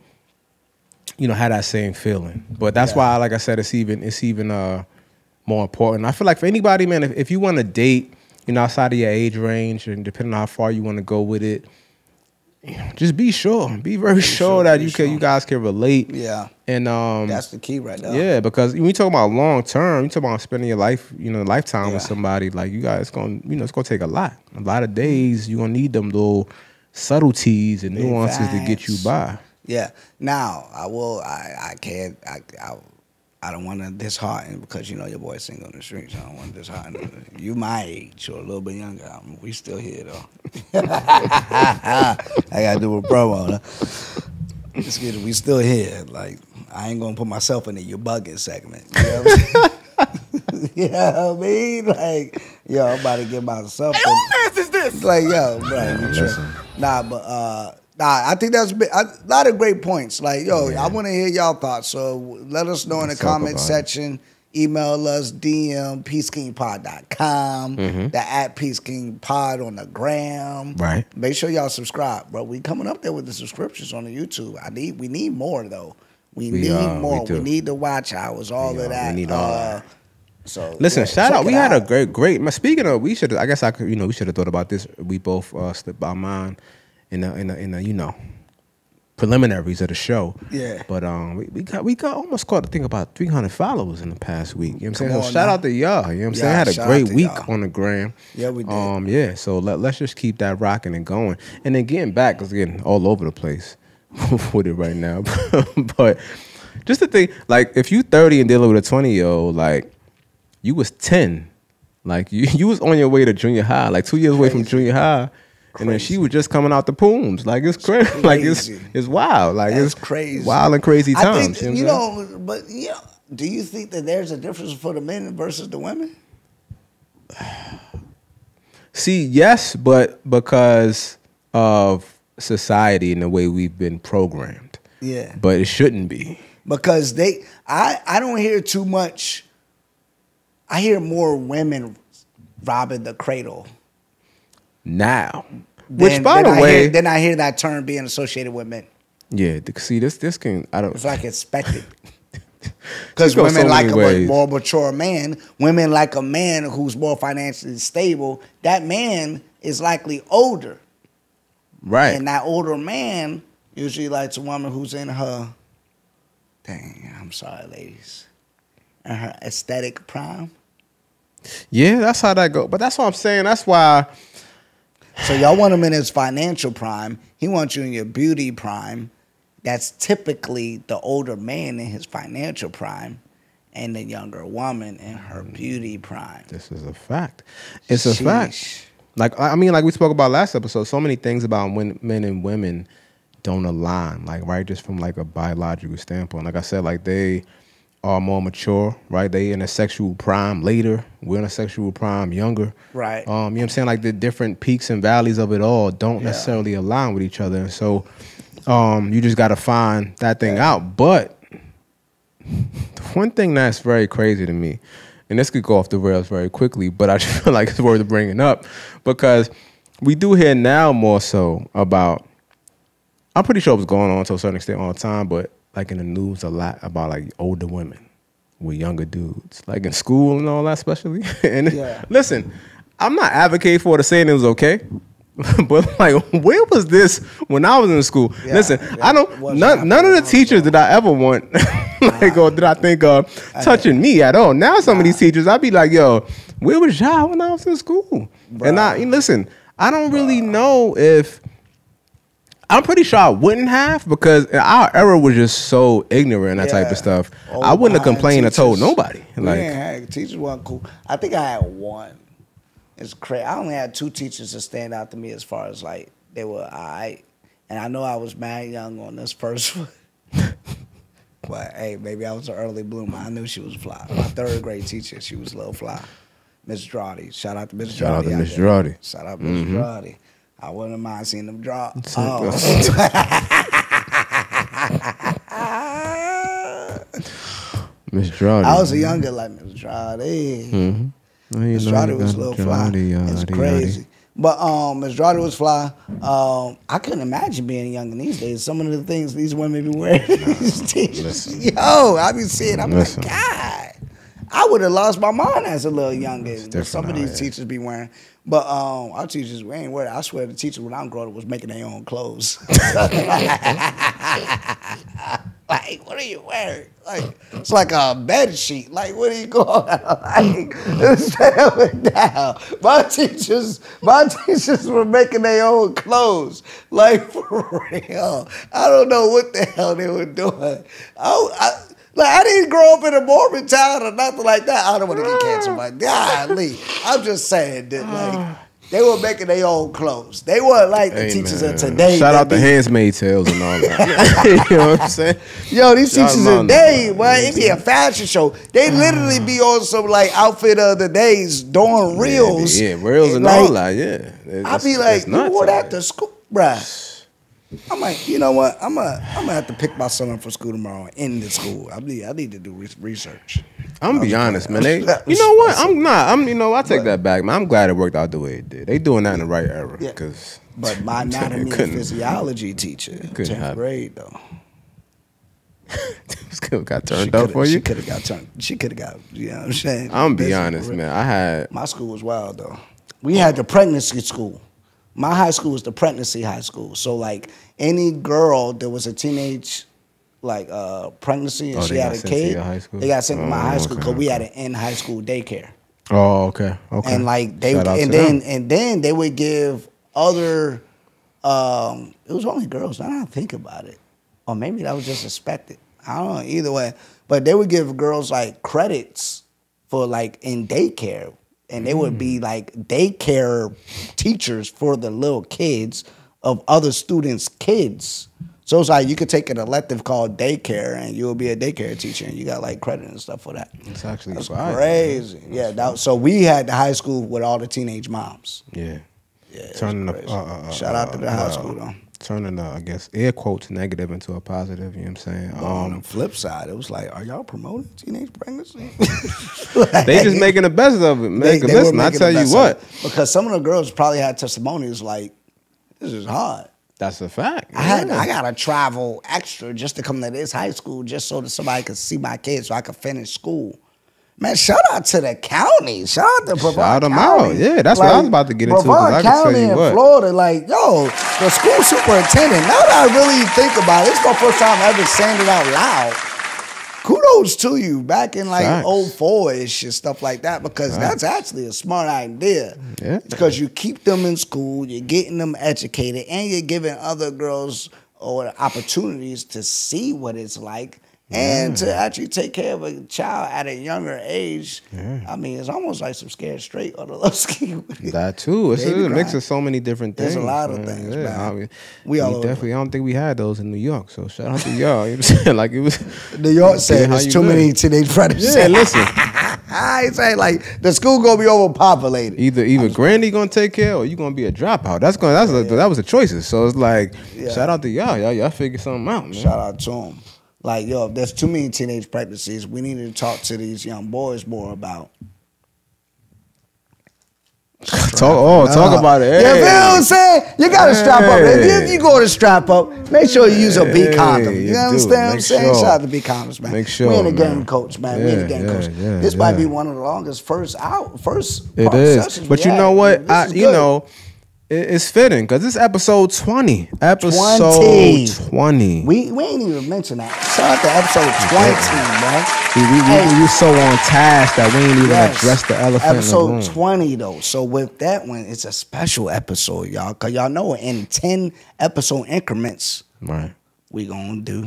have that same feeling. But that's why, like I said, it's even more important. I feel like for anybody, man, if you want to date, outside of your age range, and depending on how far you want to go with it, just be sure. Be very sure that you guys can relate. Yeah. And that's the key right now. Yeah, because when you talk about long term, you talk about spending your life, lifetime with somebody, like you guys, it's gonna take a lot of days. You're gonna need them little subtleties and nuances to get you by. Yeah. Now I don't want to dishearten, because your boy's single on the streets. I don't want to dishearten you. My age or a little bit younger. We still here though. I gotta do a promo. Huh? We still here. Like I ain't gonna put myself in the "you bugging" segment. You know what I'm saying? You know what I mean? Like, yo, I'm about to get myself. Hey, who is this? Like, yo, right? I think that's a lot of great points. Like, yo, I want to hear y'all thoughts. So let us know in the comment section. Email us, DM, peacekingpod.com, the @peacekingpod on the gram. Right. Make sure y'all subscribe, bro. We coming up there with the subscriptions on the YouTube. We need more though. We need more. We need the watch hours, all of that. We need all that. So listen, shout out. We had a great. Speaking of, we should. I guess I could. We should have thought about this. We both slipped our mind in the preliminaries of the show. Yeah. But we got almost caught. I think about 300 followers in the past week. You know what I'm saying? So shout out to y'all. You know what I'm saying? I had a great week on the gram. Yeah, we did. Yeah. So let's just keep that rocking and going. And then getting back, because getting all over the place with it right now. But just the thing, like, if you 30 and dealing with a 20-year-old, like, you was 10. Like, you was on your way to junior high, like 2 years away from junior high. And then she was just coming out the pooms. Like, it's crazy. Like, it's wild. Like, it's crazy. Wild and crazy times. I think, do you think that there's a difference for the men versus the women? See, yes, but because of society and the way we've been programmed. Yeah. But it shouldn't be. Because I don't hear too much. I hear more women robbing the cradle now. Which, by the way, then I hear that term being associated with men. Yeah, see, this can, I don't. It's like expected. Because women like a more mature man. Women like a man who's more financially stable. That man is likely older. Right. And that older man usually likes a woman who's in her, dang, I'm sorry, ladies, in her aesthetic prime. Yeah, that's how that goes. But that's what I'm saying. That's why. So y'all want him in his financial prime. He wants you in your beauty prime. That's typically the older man in his financial prime and the younger woman in her beauty prime. This is a fact. It's a fact. Like, I mean, like we spoke about last episode, so many things about when men and women don't align, like, right, just from like a biological standpoint. Like I said, like, they are more mature, right? They in a sexual prime later. We're in a sexual prime younger. Right. You know what I'm saying? Like, the different peaks and valleys of it all don't necessarily align with each other. And so you just got to find that thing out. But the one thing that's very crazy to me, and this could go off the rails very quickly, but I just feel like it's worth bringing up, because we do hear now more so about, I'm pretty sure it was going on to a certain extent all the time, but like in the news a lot about like older women with younger dudes, like in school and all that, especially. And listen, I'm not advocating for it or saying it was okay, but like, where was this when I was in school? Listen, I don't. None of the teachers that I ever want, like, or did I think of touching me at all. Now some of these teachers, I'd be like, yo, where was y'all when I was in school? And listen, I don't really know if. I'm pretty sure I wouldn't have, because our era was just so ignorant and that type of stuff. I wouldn't have complained or told nobody. Like, teachers weren't cool. I think I had one. It's crazy. I only had two teachers that stand out to me as far as like they were all right. And I know I was mad young on this first one. But hey, maybe I was an early bloomer. I knew she was fly. My third grade teacher, she was a little fly. Miss Drawdy. Shout out to Miss Drawdy. Shout out to Miss Drawdy. Shout out to Miss Drawdy. I wouldn't mind seeing them draw. Miss Drawdy. I was a younger like Miss Drawdy. Miss Drawdy was a little fly. It's crazy. But Miss Drawdy was fly. I couldn't imagine being young in these days. Some of the things these women be wearing, these teachers. Yo, I be seeing, I'm like, God. I would have lost my mind as a little younger. Some of these teachers be wearing. But our teachers, we ain't wearing. I swear the teachers when I'm growing up was making their own clothes. Like, what are you wearing? Like, it's like a bed sheet. Like, what are you going like, settle it down. My teachers were making their own clothes. Like, for real. I don't know what the hell they were doing. I didn't grow up in a Mormon town or nothing like that. I don't want to get canceled, but golly, I'm just saying that like they were making their own clothes. They weren't like the teachers of today. Shout out to Handmaid's Tales and all that. You know what I'm saying? Yo, these teachers today, well, it be a fashion show. They literally be on some like outfit of the days doing reels. Yeah, reels and like, all that. Yeah, I be like, you wore that to school, bruh. I'm like, you know what? I'm gonna have to pick my son up for school tomorrow and end the school. I need to do research. I'm gonna be honest, man. You know what? I take that back, man. I'm glad it worked out the way it did. They doing that in the right era. Cause but my anatomy and physiology teacher, 10th grade though. got turned up for you? She could have got turned. She could have got, you know what I'm saying? I'm gonna be honest, man. My school was wild, though. We had the pregnancy school. My high school was the pregnancy high school. So, like, any girl that was a teenage, like, pregnancy and she had a kid, they got sent to my high school because we had an in-high school daycare. Oh, okay. And, like, then they would give other, it was only girls. Now I think about it. Or maybe that was just expected. I don't know, either way. But they would give girls, like, credits for, like, in daycare. And they would be, like, daycare teachers for the little kids of other students' kids. So it's like you could take an elective called daycare and you'll be a daycare teacher and you got, like, credit and stuff for that. It's actually crazy. Yeah, so we had the high school with all the teenage moms. Yeah. Yeah, turning shout out to the high school, though. Turning, I guess, air quotes negative into a positive, you know what I'm saying? On the flip side, it was like, are y'all promoting teenage pregnancy? They just making the best of it, man. Listen, I tell you what. Because some of the girls probably had testimonies like, this is hard. That's a fact. I got to travel extra just to come to this high school just so that somebody could see my kids so I could finish school. Man, shout out to the county. Shout out to Brevard Shout them County. out. Yeah, that's what I was about to get into. Brevard County in Florida, like, yo, the school superintendent, now that I really think about it, it's my first time ever saying it out loud. Kudos to you back in like 04-ish and stuff like that, because that's actually a smart idea. Yeah. Because you keep them in school, you're getting them educated, and you're giving other girls or opportunities to see what it's like. And to actually take care of a child at a younger age, I mean, it's almost like some Scared Straight or the Low Ski. That too. It's a mix of so many different things. There's a lot of things, man. I mean, we definitely, I don't think we had those in New York. So shout out to y'all. You know what I'm saying? Like, it was New York said there's too many teenage predators. Yeah, listen. I say like the school gonna be overpopulated. Either Granny gonna take care or you gonna be a dropout. That was the choices. So it's like, shout out to y'all. Y'all figure something out, man. Shout out to them. Like, yo, if there's too many teenage pregnancies, we need to talk to these young boys more about. Talk about it. Hey. You feel what I'm saying? You gotta strap up. If you go to strap up, make sure you use a B condom. You understand what I'm saying? Shout out to B condoms, man. Make sure. We in the game, coach, man. We in the game, coach. This might be one of the longest first it is. sessions. But you know what? It's fitting because this is episode 20. Episode 20. We ain't even mentioned that. Shout out to episode 20, man. We so on task that we ain't even addressed the elephant in the room. Episode 20, though. So with that one, it's a special episode, y'all. Because y'all know in 10 episode increments, we going to do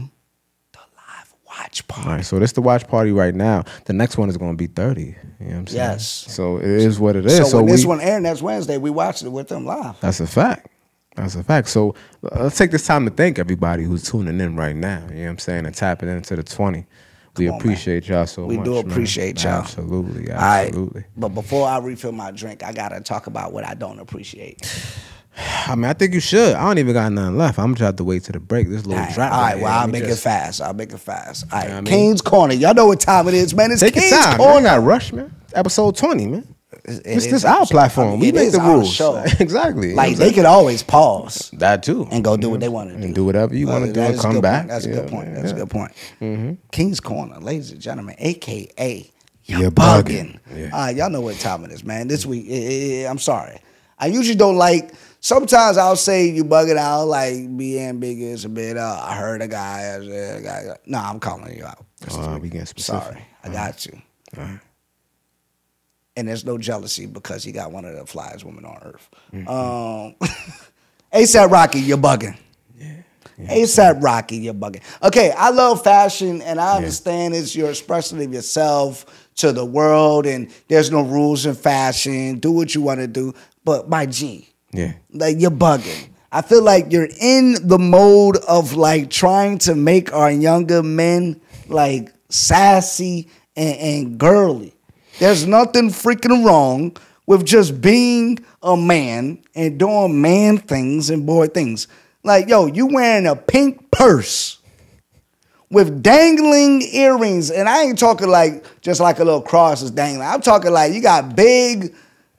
the live watch party. All right, so this is the watch party right now. The next one is going to be 30. You know what I'm saying? Yes. So it is what it is. So when this one aired next Wednesday, we watched it with them live. That's a fact. That's a fact. So let's take this time to thank everybody who's tuning in right now. You know what I'm saying? And tapping into the 20. We appreciate y'all so much. We do appreciate y'all. Absolutely. Absolutely. But before I refill my drink, I got to talk about what I don't appreciate. I mean, I think you should. I don't even got nothing left. I'm just have to wait to the break. This little drop. All right, well, I'll make it fast. All right, King's Corner. Y'all know what time it is, man. It's King's Corner. Man. Not rush, man. Episode 20, man. This is our platform. We make the rules. Show. Exactly. Like, they could always pause. That too. And go do what they want to do. And do whatever you want to do and come back. That's a good point. That's a good point. King's Corner, ladies and gentlemen, a.k.a. You're bugging. Y'all know what time it is, man. This week, I'm sorry. I usually don't like... Sometimes I'll say you bugging out, like be ambiguous a bit. I heard a guy. No, I'm calling you out. We getting specific. Sorry, I got you. And there's no jealousy because he got one of the flyest women on earth. ASAP Rocky, you're bugging. ASAP Rocky, you're bugging. Okay, I love fashion, and I understand it's your expression of yourself to the world, and there's no rules in fashion. Do what you want to do. But my G, like, you're bugging. I feel like you're in the mode of like trying to make our younger men like sassy and girly. There's nothing freaking wrong with just being a man and doing man things and boy things. Like, yo, you wearing a pink purse with dangling earrings. And I ain't talking like just like a little cross is dangling. I'm talking like you got big,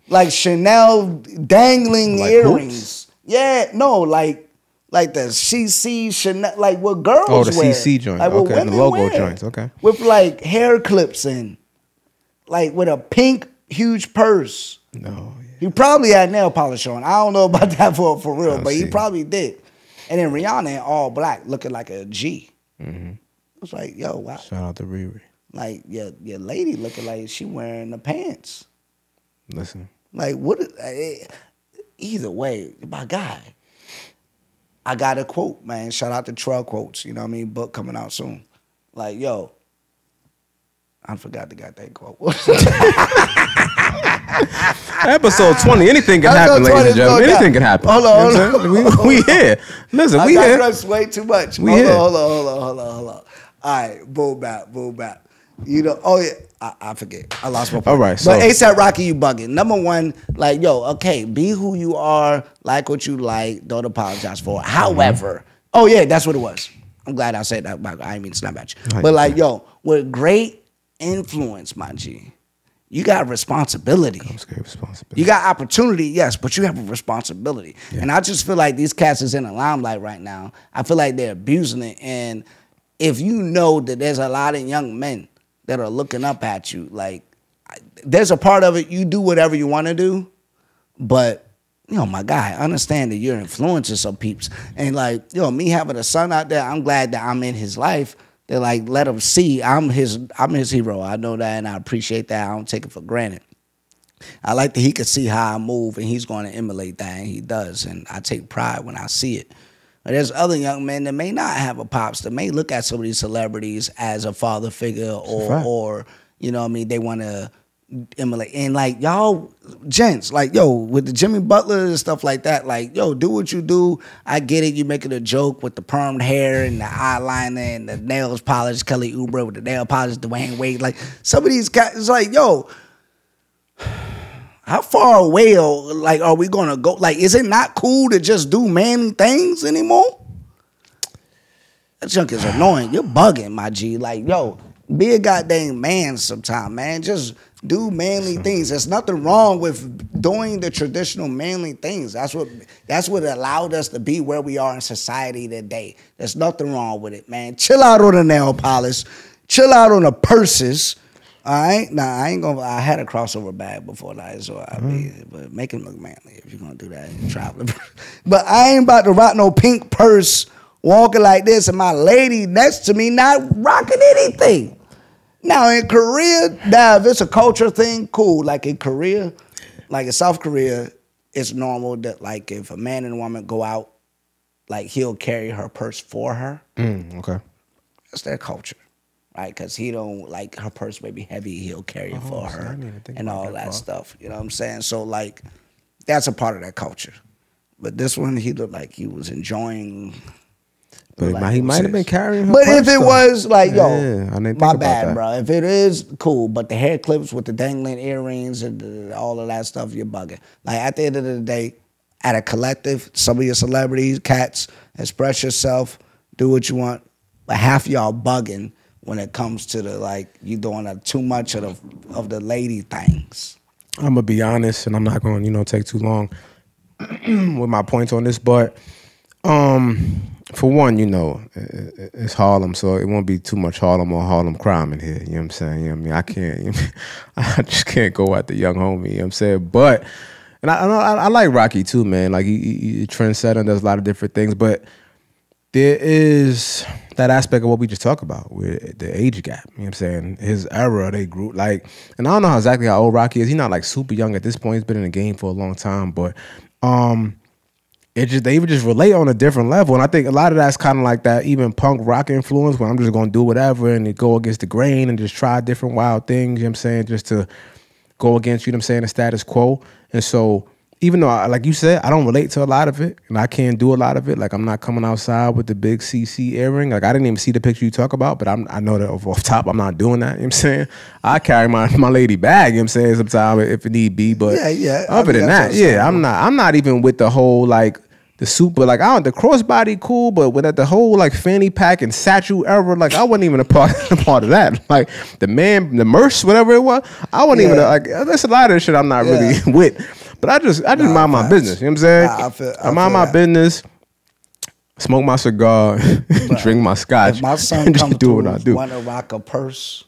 like Chanel dangling like earrings. Hoops? Yeah, no, like like the CC Chanel, like what girls Oh, the wear. CC joint. Like what Okay, women the logo wear. joints. Okay. With like hair clips in, like with a pink huge purse. No. He probably had nail polish on. I don't know about that for real, but he see. probably did. And then Rihanna in all black, looking like a G. Mm-hmm. It was like, yo, wow. Shout out to Riri. Like your lady looking like she wearing the pants. Listen. Like what? Either way, my guy. I got a quote, man. Shout out to Trail Quotes. You know what I mean? Book coming out soon. Like, yo, I forgot the goddamn quote. Episode 20. Anything can happen, ladies and gentlemen. Anything can happen. Hold on, hold on. We here. Listen, we I here. digress way too much. We Hold here. on. All right, boom back. You know, oh yeah, I forget. I lost my point. All right, but so- ASAP Rocky, you bugging. Number one, like, yo, okay, be who you are, like what you like, don't apologize for it. However, oh yeah, that's what it was. I'm glad I said that. I didn't mean to snap at you. Right. But like, yo, with great influence, my G, you got responsibility. It's great responsibility. You got opportunity, yes, but you have a responsibility. Yeah. And I just feel like these cats is in the limelight right now. I feel like they're abusing it. And if you know that there's a lot of young men that are looking up at you, like, there's a part of it, you do whatever you want to do, but, you know, my guy, understand that you're influencing some peeps. And like, yo, me having a son out there, I'm glad that I'm in his life. They're like, let him see I'm his hero. I know that, and I appreciate that. I don't take it for granted. I like that he could see how I move, and he's going to emulate that, and he does. And I take pride when I see it. But there's other young men that may not have a pops, that may look at some of these celebrities as a father figure, or you know what I mean, they want to emulate. And like, y'all gents, like, yo, with the Jimmy Butler and stuff like that, like, yo, do what you do. I get it. You making a joke with the permed hair and the eyeliner and the nails polished, Kelly Oubre with the nail polish, Dwayne Wade. Like, some of these guys, it's like, yo, how far away like are we gonna go? Like, is it not cool to just do manly things anymore? That junk is annoying. You're bugging, my G. Like, yo, be a goddamn man sometime, man. Just do manly things. There's nothing wrong with doing the traditional manly things. That's what allowed us to be where we are in society today. There's nothing wrong with it, man. Chill out on the nail polish. Chill out on the purses. All right? Nah, I had a crossover bag before that, so but make him look manly if you're gonna do that and travel. But I ain't about to rock no pink purse walking like this and my lady next to me not rocking anything. Now in Korea, if it's a culture thing, cool. Like in Korea, like in South Korea, it's normal that like if a man and a woman go out, like he'll carry her purse for her. Okay. That's their culture, right? Because he don't like her purse may be heavy, he'll carry it for her and all that stuff. You know what I'm saying? So like, that's a part of that culture. But this one, he looked like he was enjoying. But like he might have been carrying her But purse, if it though. was like, yo, Yeah, I didn't think my about bad, that. bro. If it is, cool. But the hair clips with the dangling earrings and all of that stuff, you're bugging. Like, at the end of the day, at a collective, some of your celebrities, cats, express yourself, do what you want. But half y'all bugging when it comes to the, like, you doing too much of the lady things. I'm gonna be honest, and I'm not going to take too long with my points on this, but for one, it's Harlem, so it won't be too much Harlem or Harlem crime in here. You know what I'm saying? You know what I mean? I can't. I just can't go at the young homie. You know what I'm saying? But and I like Rocky too, man. Like he trendsetter, does a lot of different things, but there is that aspect of what we just talked about with the age gap. You know what I'm saying? His era, they grew like, and I don't know exactly how old Rocky is. He's not like super young at this point. He's been in the game for a long time, but they would just relate on a different level. And I think a lot of that's kind of like that even punk rock influence where I'm just going to do whatever and go against the grain and just try different wild things, you know what I'm saying, just to go against, you know what I'm saying, the status quo. And so even though, like you said, I don't relate to a lot of it and I can't do a lot of it. Like I'm not coming outside with the big CC earring. Like I didn't even see the picture you talk about, but I know that off top I'm not doing that, you know what I'm saying? I carry my lady bag, you know what I'm saying, sometimes if it need be. But other than that, I'm not even with the whole like the super, like the crossbody cool, but with the whole like fanny pack and satchel era, like I wasn't even a part of that. Like the merch, whatever it was, I wasn't even like. There's a lot of shit I'm not really with, but I just mind my business. You know what I'm saying? I mind my business. smoke my cigar, drink my scotch. If my son just comes do through what I do. want to rock a purse,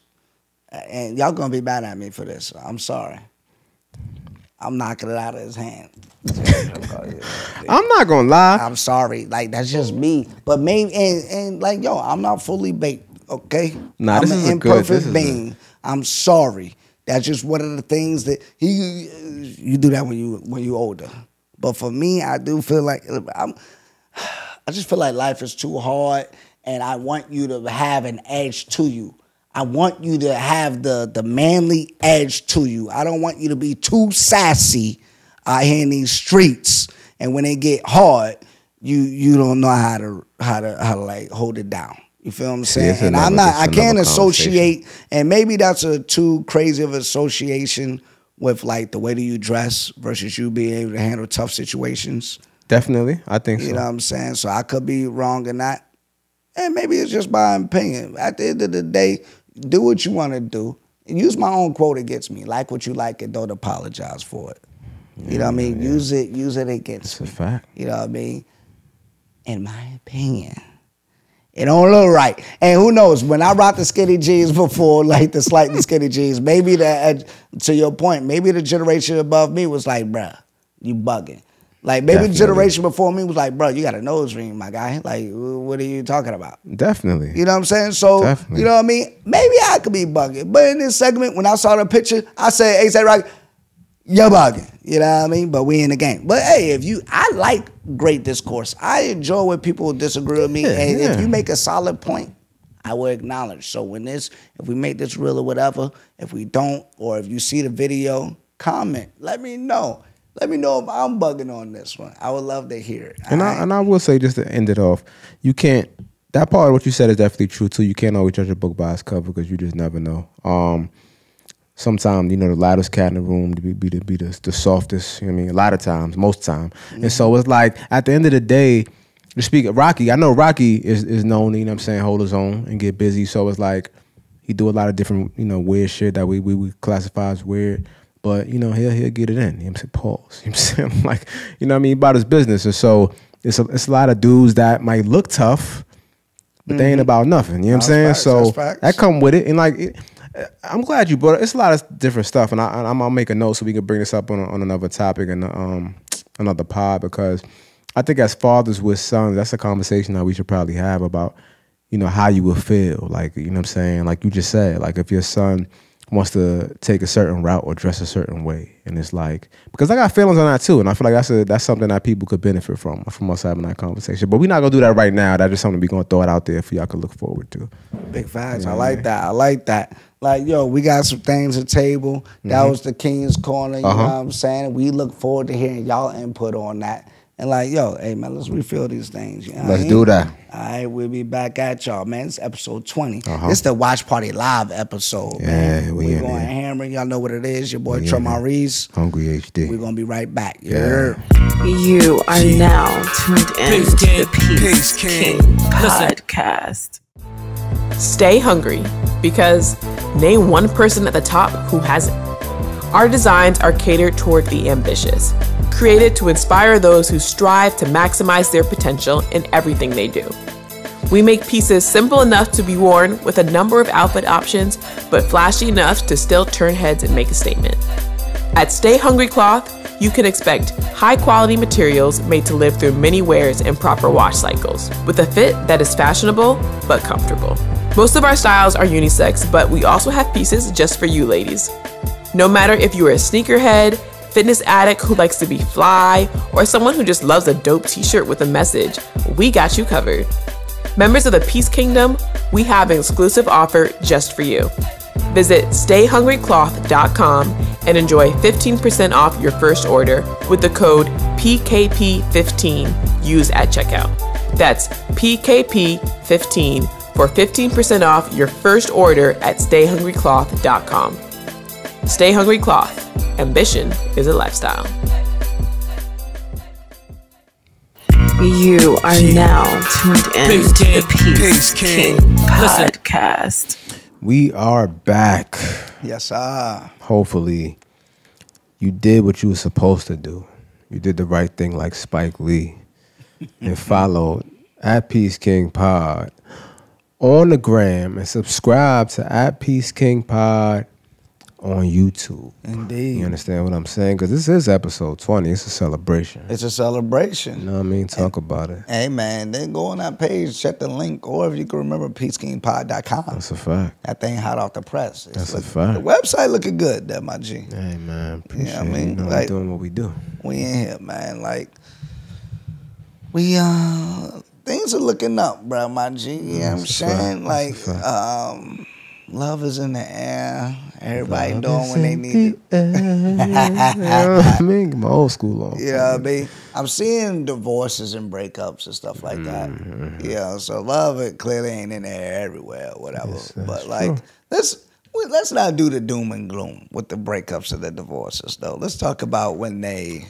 and y'all gonna be mad at me for this. I'm sorry. I'm knocking it out of his hand. I'm not gonna lie. I'm sorry. Like, that's just me. But maybe, and like, yo, I'm not fully baked, okay? Nah, I'm this an is a imperfect being. I'm sorry. That's just one of the things that you do that when you older. But for me, I do feel like I just feel like life is too hard, and I want you to have an edge to you. I want you to have the manly edge to you. I don't want you to be too sassy out here in these streets, and when they get hard, you don't know how to like hold it down. You feel what I'm saying? And I can't associate, and maybe that's a too crazy of association with like the way that you dress versus you being able to handle tough situations. Definitely, I think so. You know what I'm saying? So I could be wrong in that. And maybe it's just my opinion. At the end of the day, do what you want to do. Use my own quote against me. Like what you like and don't apologize for it. You know what I mean? Yeah. Use it against me. That's a fact. You know what I mean? In my opinion. It don't look right. And who knows, when I rocked the skinny jeans before, like the slightly skinny jeans, maybe to your point, maybe the generation above me was like, bruh, you bugging. Like, maybe the generation before me was like, bro, you got a nose ring, my guy. Like, what are you talking about? Definitely. You know what I'm saying? So, you know what I mean? Maybe I could be bugging. But in this segment, when I saw the picture, I said, A$AP Rocky, you're bugging. You know what I mean? But we in the game. But hey, I like great discourse. I enjoy when people disagree with me. And if you make a solid point, I will acknowledge. So if we make this real or whatever, if we don't, or if you see the video, comment. Let me know. Let me know if I'm bugging on this one. I would love to hear it. And I will say, just to end it off, you can't. That part of what you said is definitely true too. You can't always judge a book by its cover because you just never know. Sometimes the loudest cat in the room to be the softest. You know what I mean? A lot of times, most time. Mm-hmm. And so it's like at the end of the day, to speak of Rocky, I know Rocky is known. You know what I'm saying? Hold his own and get busy. So it's like he do a lot of different weird shit that we classify as weird. But, he'll get it in. You know what I'm saying? Pause. You know what I'm saying? Like, you know what I mean? About his business. And so it's a lot of dudes that might look tough, but they ain't about nothing. You know what I'm saying? So that come with it. And like, I'm glad you brought it. It's a lot of different stuff. And I'm going to make a note so we can bring this up on another topic and another pod, because I think as fathers with sons, that's a conversation that we should probably have about, how you would feel. Like, you know what I'm saying? Like you just said, like if your son wants to take a certain route or dress a certain way, and it's like, because I got feelings on that too, and I feel like that's something that people could benefit from us having that conversation. But we're not gonna do that right now. That's just something we're gonna throw it out there for y'all to look forward to. Big facts. Yeah. I like that. Like, yo, we got some things to table. That was the King's Corner. You know what I'm saying? We look forward to hearing y'all input on that. And like, yo, hey man, let's refill these things. You know let's do that. All right, we'll be back at y'all, man. It's episode 20. It's the Watch Party Live episode, man. We're going hammer. Y'all know what it is. Your boy Tremont Reese. Hungry HD. We're going to be right back. You are now tuned in to the Peace King podcast. Stay hungry, because name one person at the top who hasn't. Our designs are catered toward the ambitious, created to inspire those who strive to maximize their potential in everything they do. We make pieces simple enough to be worn with a number of outfit options, but flashy enough to still turn heads and make a statement. At Stay Hungry Cloth, you can expect high-quality materials made to live through many wears and proper wash cycles, with a fit that is fashionable but comfortable. Most of our styles are unisex, but we also have pieces just for you ladies. No matter if you are a sneakerhead, fitness addict who likes to be fly, or someone who just loves a dope t-shirt with a message, we got you covered. Members of the Peace Kingdom, we have an exclusive offer just for you. Visit stayhungrycloth.com and enjoy 15% off your first order with the code PKP15 used at checkout. That's PKP15 for 15% off your first order at stayhungrycloth.com. Stay Hungry Cloth. Ambition is a lifestyle. You are now tuned in to the Peace King podcast. We are back. Yes, sir. Hopefully, you did what you were supposed to do. You did the right thing like Spike Lee and followed at Peace King Pod on the gram, and subscribe to at Peace King Pod on YouTube. Indeed. You understand what I'm saying? Because this is episode 20. It's a celebration. It's a celebration. You know what I mean? Talk about it. Hey, man, then go on that page, check the link, or if you can remember, peacekingpod.com. That's a fact. That thing hot off the press. That's a fact. The website looking good, that my G. Hey, man, appreciate you know what I mean? You know, like, we're doing what we do. We in here, man. Like, we, things are looking up, bro, my G. You know what I'm saying? Like, love is in the air. Everybody love doing what they need to. I mean, my old school on. You know what I mean? I'm seeing divorces and breakups and stuff like that. Yeah, so love it clearly ain't in there everywhere or whatever. Yes, but like, let's not do the doom and gloom with the breakups and the divorces though. Let's talk about when they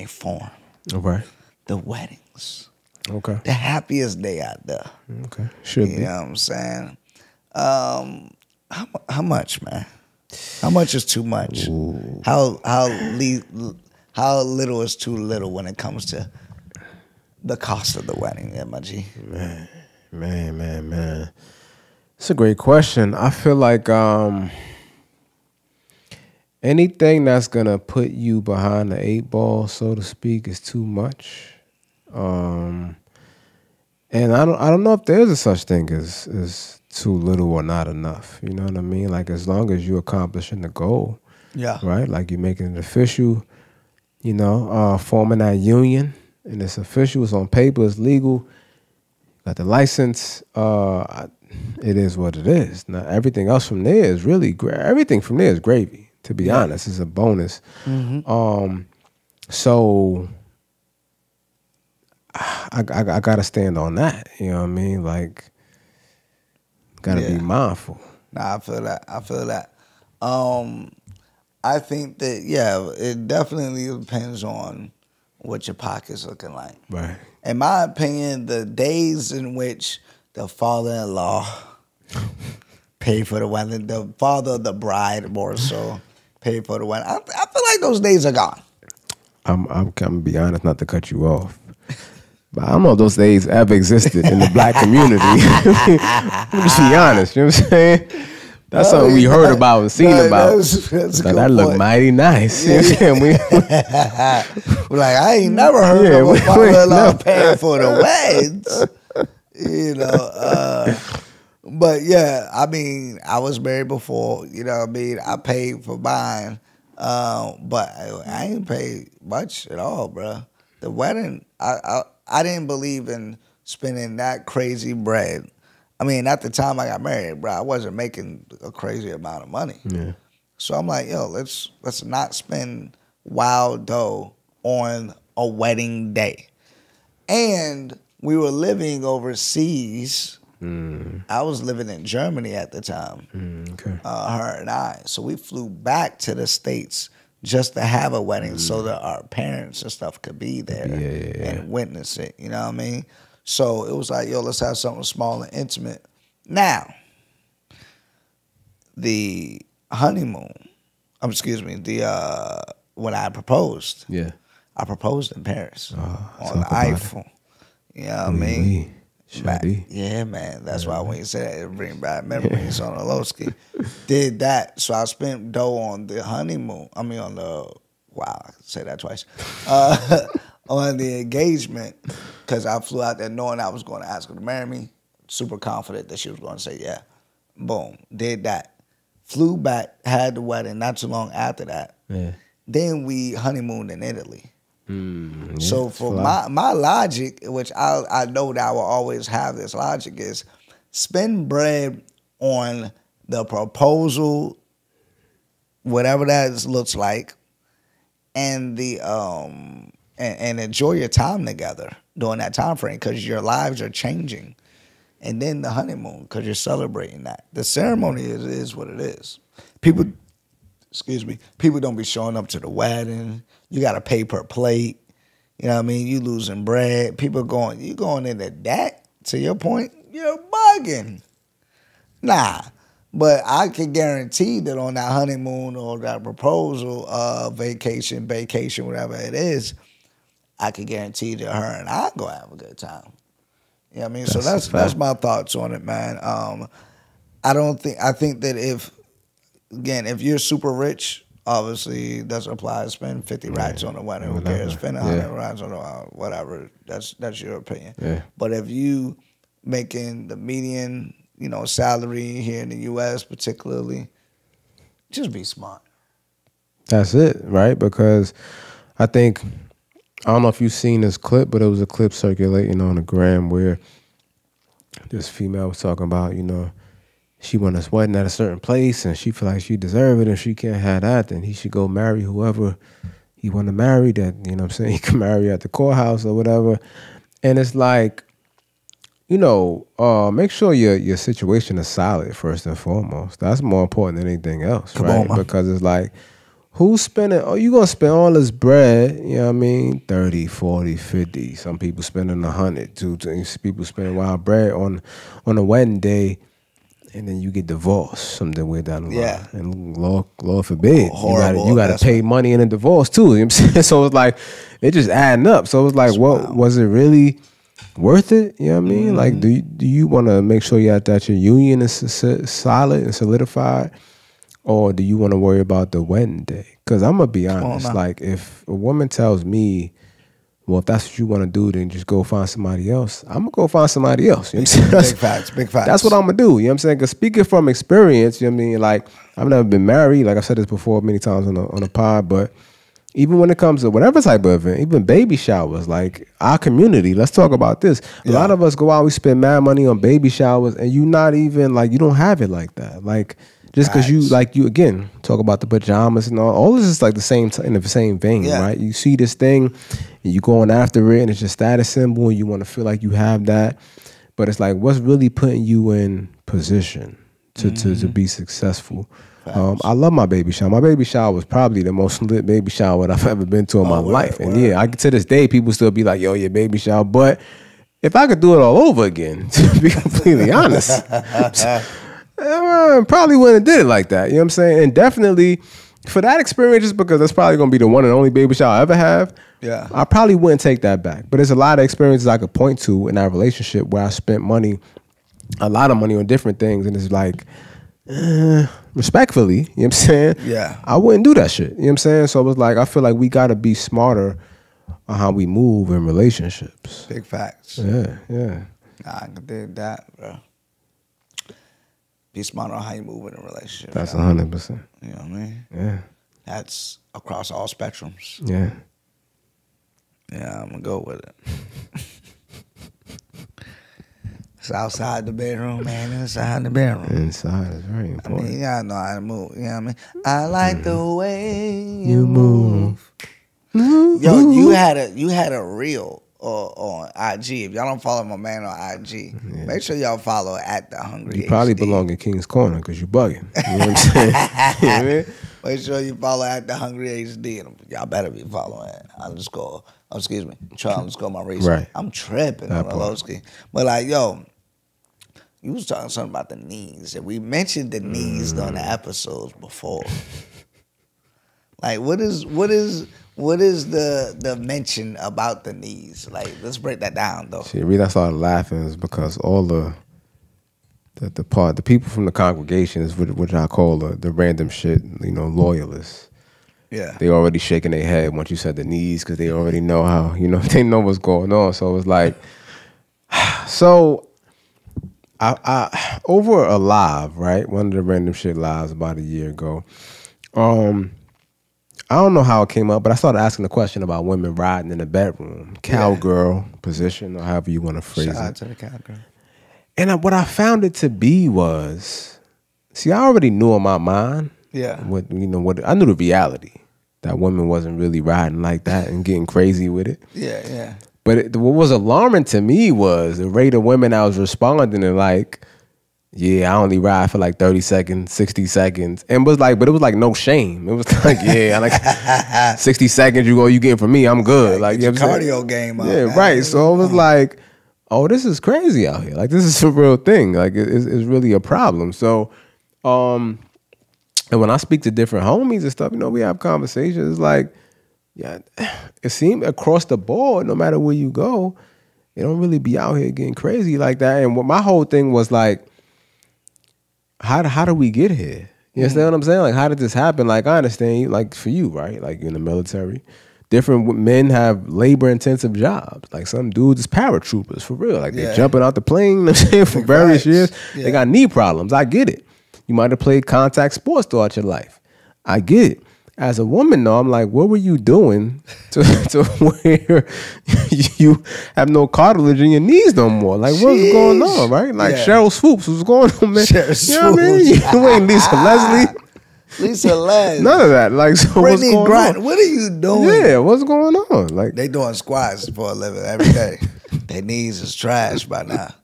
form. Okay. The weddings. Okay. The happiest day out there. Okay. Should be. You know what I'm saying? How much, man? How much is too much? Ooh. How little is too little when it comes to the cost of the wedding, MG? Man. It's a great question. I feel like anything that's gonna put you behind the 8 ball, so to speak, is too much. And I don't know if there's a such thing as too little or not enough. You know what I mean? Like, as long as you're accomplishing the goal. Yeah. Right? Like, you're making it official, you know, forming that union, and it's official, it's on paper, it's legal, got the license, it is what it is. Now, everything else from there is really everything from there is gravy, to be honest. It's a bonus. Mm-hmm. So I gotta stand on that. You know what I mean? Like, gotta be mindful. Nah, I feel that. I think that, it definitely depends on what your pocket's looking like. Right. In my opinion, the days in which the father-in-law paid for the wedding, the father of the bride more so paid for the wedding, I feel like those days are gone. I'm gonna be honest, not to cut you off, but I don't know if those days ever existed in the black community. Let me just be honest, you know what I'm saying? That's something we heard about and seen about. That looked mighty nice. Yeah. We're like, I ain't never heard of a father-in-law paying for the weddings. You know, but yeah, I mean, I was married before. You know what I mean? I paid for mine, but I ain't paid much at all, bro. The wedding, I didn't believe in spending that crazy bread. I mean, at the time I got married, bro, I wasn't making a crazy amount of money. Yeah. So I'm like, yo, let's not spend wild dough on a wedding day. And we were living overseas. I was living in Germany at the time, okay. her and I. So we flew back to the States just to have a wedding so that our parents and stuff could be there and witness it. You know what I mean? So it was like, yo, let's have something small and intimate. Now, the honeymoon, when I proposed. Yeah. I proposed in Paris on the Eiffel. You know what I mean? Yeah, man. That's why when you say that, it brings back memories on the Lowski. Did that. So I spent dough on the honeymoon. I mean, I could say that twice. On the engagement, because I flew out there knowing I was going to ask her to marry me. Super confident that she was going to say yeah. Boom. Did that. Flew back, had the wedding not too long after that. Yeah. Then we honeymooned in Italy. So for my logic, which I know that I will always have this logic, is spend bread on the proposal, whatever that looks like, and the and enjoy your time together during that time frame because your lives are changing. And then the honeymoon because you're celebrating that. The ceremony is what it is. People don't be showing up to the wedding. You got to pay per plate. You know what I mean? You losing bread. People you going into debt, to your point, you're bugging. Nah. But I can guarantee that on that honeymoon or that proposal, vacation, whatever it is, I can guarantee that her and I going to have a good time. You know what I mean? So that's my thoughts on it, man. I think that if you're super rich, obviously doesn't apply to spend 50 racks on a wedding. Who cares? Spend 100 racks on whatever. That's your opinion. Yeah. But if you making the median, salary here in the U.S. particularly, just be smart. That's it, right? Because I think, I don't know if you've seen this clip, but it was a clip circulating on the gram where this female was talking about, she went to his wedding at a certain place and she feel like she deserve it and she can't have that, then he should go marry whoever he want to marry, that, he can marry at the courthouse or whatever. And it's like, make sure your situation is solid first and foremost. That's more important than anything else, right? Because it's like, who's spending, you going to spend all this bread, 30, 40, 50. Some people spending 100, people spending wild bread on a wedding day, and then you get divorced something way down the line. Yeah. And Lord forbid, Horrible, you got to pay money in a divorce too. You know what I'm saying? So it's like, it just adding up. So it's like, what was it really worth it? You know what I mean? Like, do you want to make sure that your union is solid and solidified? Or do you want to worry about the wedding day? Because I'm going to be honest, like if a woman tells me, well, if that's what you want to do, then just go find somebody else. I'm going to go find somebody else. You know what I'm saying? Big facts. That's what I'm going to do. You know what I'm saying? Because speaking from experience, you know what I mean? Like, I've never been married. Like I said this before many times on the pod, but even when it comes to whatever type of event, even baby showers, like our community, let's talk about this. A lot of us go out, we spend mad money on baby showers, and you not even, like, you don't have it like that. Like, just because you again talk about the pajamas and all this is like the same in the same vein, right? You see this thing and you going after it, and it's your status symbol, and you want to feel like you have that, but it's like, what's really putting you in position to be successful? I love my baby shower. My baby shower was probably the most lit baby shower that I've ever been to in my life, and to this day people still be like, "Yo, your baby shower," but if I could do it all over again, to be completely honest. I probably wouldn't have did it like that. You know what I'm saying? And definitely for that experience, just because that's probably going to be the one and only baby shower I ever have, I probably wouldn't take that back. But there's a lot of experiences I could point to in our relationship where I spent a lot of money on different things. And it's like, respectfully, you know what I'm saying? Yeah. I wouldn't do that shit. You know what I'm saying? So it was like, I feel like we got to be smarter on how we move in relationships. Big facts. Yeah. Nah, I can dig that, bro. Be smart on how you move in a relationship. That's 100%. You know what I mean? Yeah. That's across all spectrums. Yeah. Yeah, I'm going to go with it. It's outside the bedroom, man. Inside the bedroom. Inside is very important. I mean, y'all know how to move. You know what I mean? I like the way you move. Yo, you had a reel on IG. If y'all don't follow my man on IG, make sure y'all follow at The Hungry You probably HD. belong in King's Corner because you bugging. You know what I'm saying? You know what I mean? Make sure you follow at The Hungry HD. And y'all better be following _, my race. Right. I'm tripping on Lowski. But like, yo, you was talking something about the knees. And we mentioned the knees on the episodes before. Like, what is the mention about the knees? Like, let's break that down though. See, the reason I started laughing is because all the people from the congregation is what I call the random shit, loyalists. Yeah. They already shaking their head once you said the knees because they already know how, they know what's going on. So it was like, so I over a live, right? One of the random shit lives about a year ago. I don't know how it came up, but I started asking the question about women riding in the bedroom, cowgirl position, or however you want to phrase it. Shout out to the cowgirl. And what I found it to be was, see, I already knew in my mind, what I knew the reality that women wasn't really riding like that and getting crazy with it. Yeah. But what was alarming to me was the rate of women I was responding and like, yeah, I only ride for like 30 seconds, 60 seconds. And but it was like no shame. It was like, yeah, like 60 seconds you getting from me, I'm good. Like, you know what I'm saying? Cardio game up. Yeah, man. right. So it was like, oh, this is crazy out here. Like, this is a real thing. Like, it's really a problem. So, and when I speak to different homies and stuff, we have conversations. It's like, yeah, it seems across the board, no matter where you go, they don't really be out here getting crazy like that. And what my whole thing was like, how do we get here? You understand what I'm saying? Like, how did this happen? Like, I understand, like, for you, right? Like, you're in the military. Different men have labor-intensive jobs. Like, some dudes is paratroopers, for real. Like, they're jumping out the plane, you know what I'm saying, for various years. Yeah. They got knee problems. I get it. You might have played contact sports throughout your life. I get it. As a woman, though, I'm like, what were you doing to where you have no cartilage in your knees no more? Like, what's going on, right? Like, Cheryl Swoops, what's going on, man? You know what I mean? You ain't Lisa Leslie. Lisa Leslie. None of that. Like, so what's going on? What are you doing? Yeah, what's going on? Like, they doing squats for a living every day. Their knees is trash by now.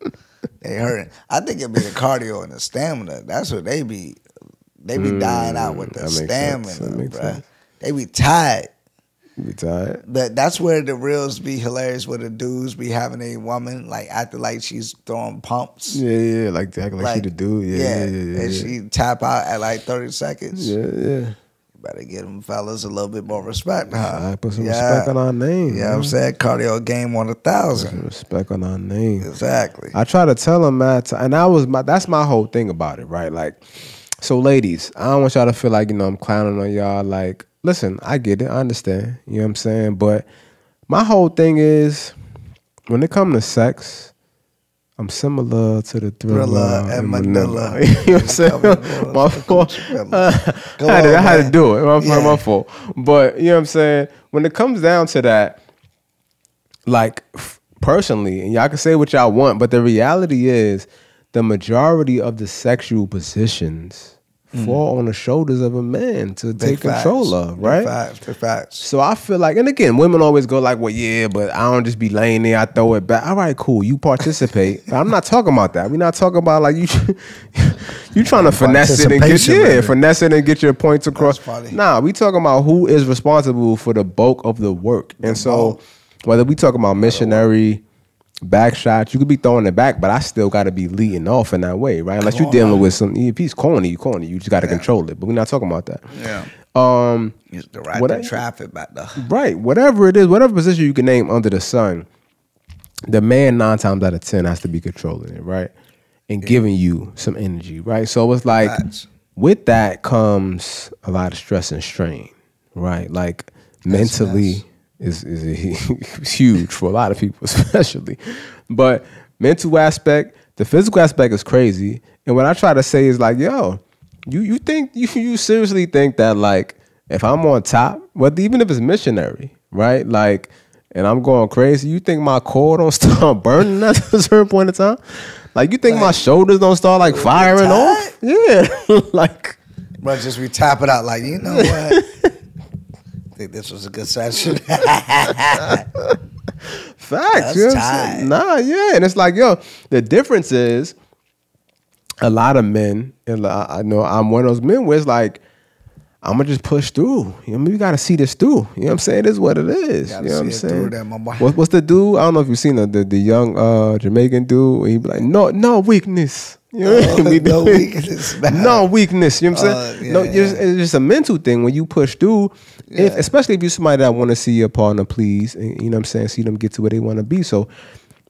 They hurting. I think it'd be the cardio and the stamina. That's what they be. They be dying out with the stamina, bro. They be tired. You be tired. But that's where the reels be hilarious, where the dudes be having a woman like acting like she's throwing pumps. Yeah, like acting like she the dude. Yeah. And she tap out at like 30 seconds. Yeah. You better give them fellas a little bit more respect. I put some respect on our name. Yeah, I'm saying cardio game 1,000. Some respect on our name. Exactly. I try to tell them, Matt, and that's my whole thing about it, right? Like, so ladies, I don't want y'all to feel like, I'm clowning on y'all. Like, listen, I get it. I understand. You know what I'm saying? But my whole thing is, when it comes to sex, I'm similar to the Thriller and Manila. You know what I'm saying? My fault. I had to do it. My fault. But, you know what I'm saying? When it comes down to that, like, personally, and y'all can say what y'all want, but the reality is, the majority of the sexual positions fall on the shoulders of a man to take control of, right? Big facts. So I feel like, and again, women always go like, well, yeah, but I don't just be laying there, I throw it back. All right, cool, you participate. I'm not talking about that. We're not talking about like you trying to finesse it and get your points across. Nah, we talking about who is responsible for the bulk of the work. And so whether we talk about missionary, back shots, you could be throwing it back, but I still got to be leading off in that way, right? Unless you're dealing with some, if he's corny, you just got to control it. But we're not talking about that. Yeah. You have to ride that traffic back there. Right. Whatever it is, whatever position you can name under the sun, the man 9 times out of 10 has to be controlling it, right? And giving you some energy, right? So it's like, with that comes a lot of stress and strain, right? Like mentally. Is huge for a lot of people, especially. But mental aspect, the physical aspect is crazy. And what I try to say is like, yo, you think you seriously think that like if I'm on top, but even if it's missionary, right? Like, and I'm going crazy, you think my core don't start burning at a certain point in time? Like, you think my shoulders don't start like firing off? Yeah, like. But just we tap it out like, you know what? I think this was a good session. Facts. That's you know what I'm saying? Nah, yeah. And it's like, yo, the difference is a lot of men, and I know I'm one of those men where it's like, I'm going to just push through. You know, we got to see this through. You know what I'm saying? It is what it is. You know what I'm saying? What's the dude? I don't know if you've seen the young Jamaican dude. He be like, no weakness. You know what I mean? No weakness. No weakness. You know what I'm saying? It's just a mental thing when you push through, especially if you're somebody that want to see your partner please, and, you know what I'm saying, see them get to where they want to be. So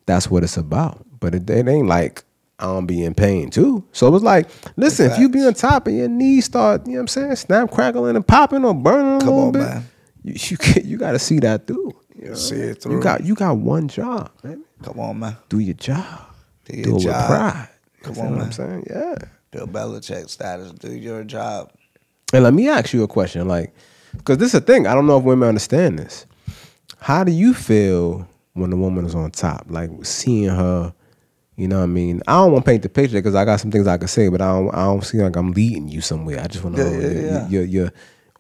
that's what it's about. But it ain't like I don't be in pain too. So it was like, listen, if you be on top and your knees start, you know what I'm saying, snap, crackling and popping or burning a little bit, man. You got to see that through. You know? See it through. You got one job, man. Come on, man. Do your job. Do it with pride. Come on, man. I'm saying? Yeah. Bill Belichick status. Do your job. And let me ask you a question, like, because this is a thing. I don't know if women understand this. How do you feel when the woman is on top? Like, seeing her, you know what I mean? I don't want to paint the picture because I got some things I could say, but I don't see like I'm leading you somewhere. I just want to know your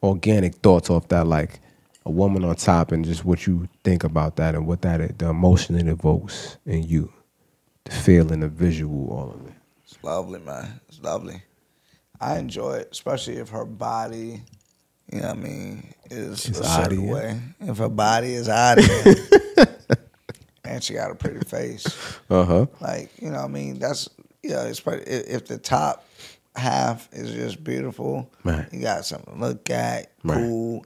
organic thoughts off that, like a woman on top, and just what you think about that and what the emotion it evokes in you, the feeling, the visual, all of it. It's lovely, man. It's lovely. I enjoy it, especially if her body, you know what I mean, is a certain way. If her body is out of here. And she got a pretty face. Like, you know what I mean? That's, it's probably, if the top half is just beautiful, right. You got something to look at, cool,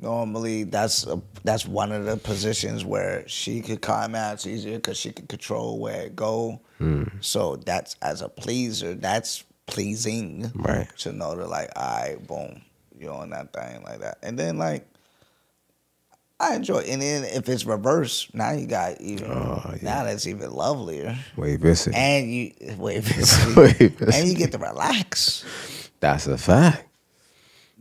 Normally, that's one of the positions where she could climax easier because she could control where it go. So that's, as a pleaser, that's pleasing. Right. To know that, like, all right, boom, you're on that thing like that. And then, like, I enjoy it. And then if it's reverse, now you got even, now that's even lovelier. Way visit. And you, and you get to relax. That's a fact.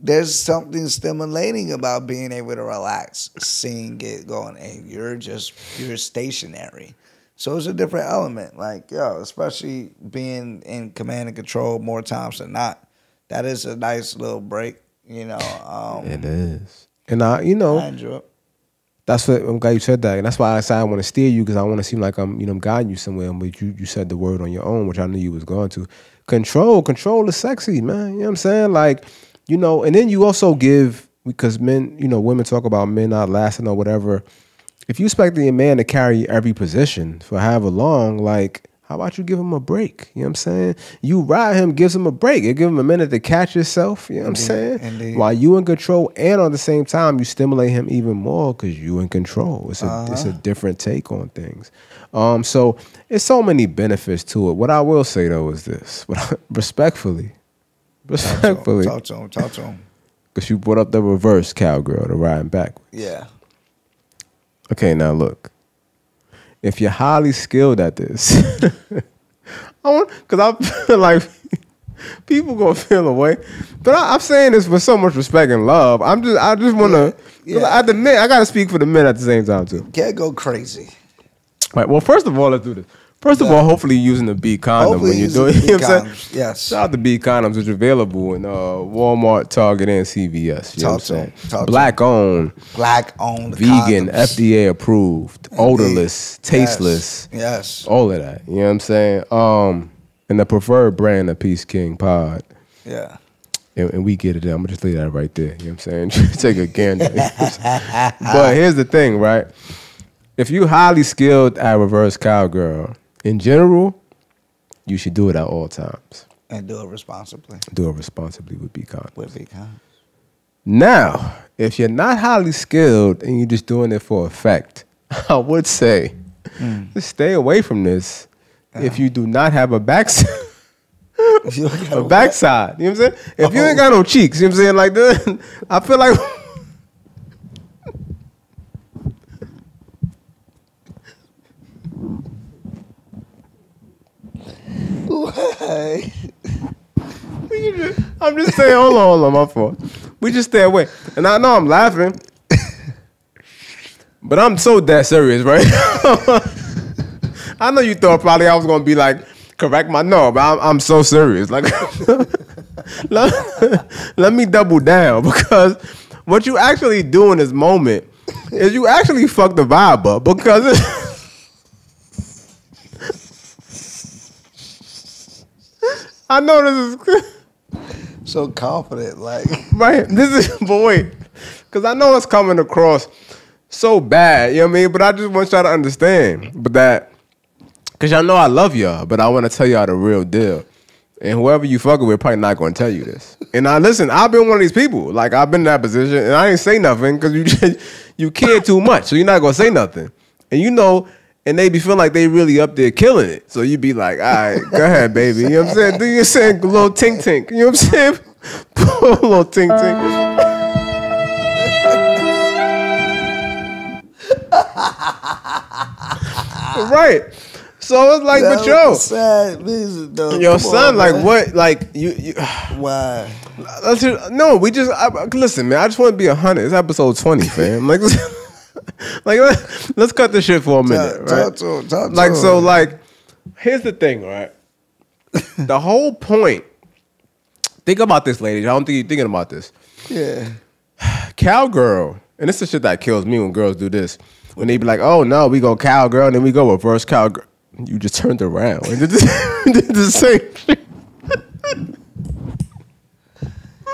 There's something stimulating about being able to relax, seeing it going, and you're stationary. So it's a different element. Like, yo, especially being in command and control more times than not. That is a nice little break, you know. It is. And I enjoy it. That's what, I'm glad you said that. And that's why I said I want to steer you, because I want to seem like I'm guiding you somewhere. But you said the word on your own, which I knew you was going to. Control is sexy, man. You know what I'm saying? Like, and then you also give, because men, women talk about men not lasting or whatever. If you expect a man to carry every position for however long, like, how about you give him a break? You know what I'm saying? You ride him, gives him a break. You give him a minute to catch yourself. You know what I'm saying? Indeed. While you in control, and at the same time, you stimulate him even more because you in control. It's a different take on things. So it's so many benefits to it. What I will say though is this, respectfully. Talk to him. Because you brought up the reverse cowgirl, the riding backwards. Yeah. Okay, now look. If you're highly skilled at this, because I feel like people gonna feel away, but I'm saying this with so much respect and love. I just want to. I gotta speak for the men at the same time too. Can't go crazy. All right. Well, first of all, let's do this. First of all, hopefully you're using the B condom when you're doing it. You know what I'm saying? Yes. Shout out to B condoms, which are available in Walmart, Target, and CVS. You know what I'm saying? Black owned. Vegan, condoms. FDA approved, odorless, tasteless. Yes. All of that. You know what I'm saying? And the preferred brand of Peace King Pod. Yeah. And we get it. I'm going to just lay that right there. You know what I'm saying? Take a gander. But here's the thing, right? If you're highly skilled at reverse cowgirl, in general, you should do it at all times. And do it responsibly. Do it responsibly with B condoms. With B condoms. Now, if you're not highly skilled and you're just doing it for effect, I would say just stay away from this if you do not have a backside. A backside. You know what I'm saying? If you ain't got no cheeks, you know what I'm saying? Like that, I feel like... I'm just saying, hold on, my fault. We just stay away. And I know I'm laughing, but I'm so dead serious, right? I know you thought probably I was going to be like, correct my no, but I'm so serious. Like, let me double down, because what you actually do in this moment is you actually fuck the vibe up, because I know this is so confident, like right. This is, but wait, because I know it's coming across so bad. You know what I mean? But I just want y'all to understand, but that because y'all know I love y'all, but I want to tell y'all the real deal. And whoever you fucking with probably not going to tell you this. And now listen, I've been one of these people. Like I've been in that position, and I ain't say nothing because you care too much, so you're not gonna say nothing. And and they be feeling like they really up there killing it. So you be like, all right, go ahead, baby. You know what I'm saying? Do your saying a little tink tink. You know what I'm saying? Pull a little tink tink. Right. So it's like, but yo, sad music, though. Yo, son, like man. What? Like you why? No, we just listen, man. I just want to be 100. It's episode 20, fam. Like. Like let's cut this shit for a minute, right? Talk to like so, like here's the thing, right? The whole point. Think about this, ladies. I don't think you're thinking about this. Yeah. Cowgirl, and this is the shit that kills me when girls do this. When they be like, "Oh no, we go cowgirl," and then we go reverse cowgirl. You just turned around and did the same shit.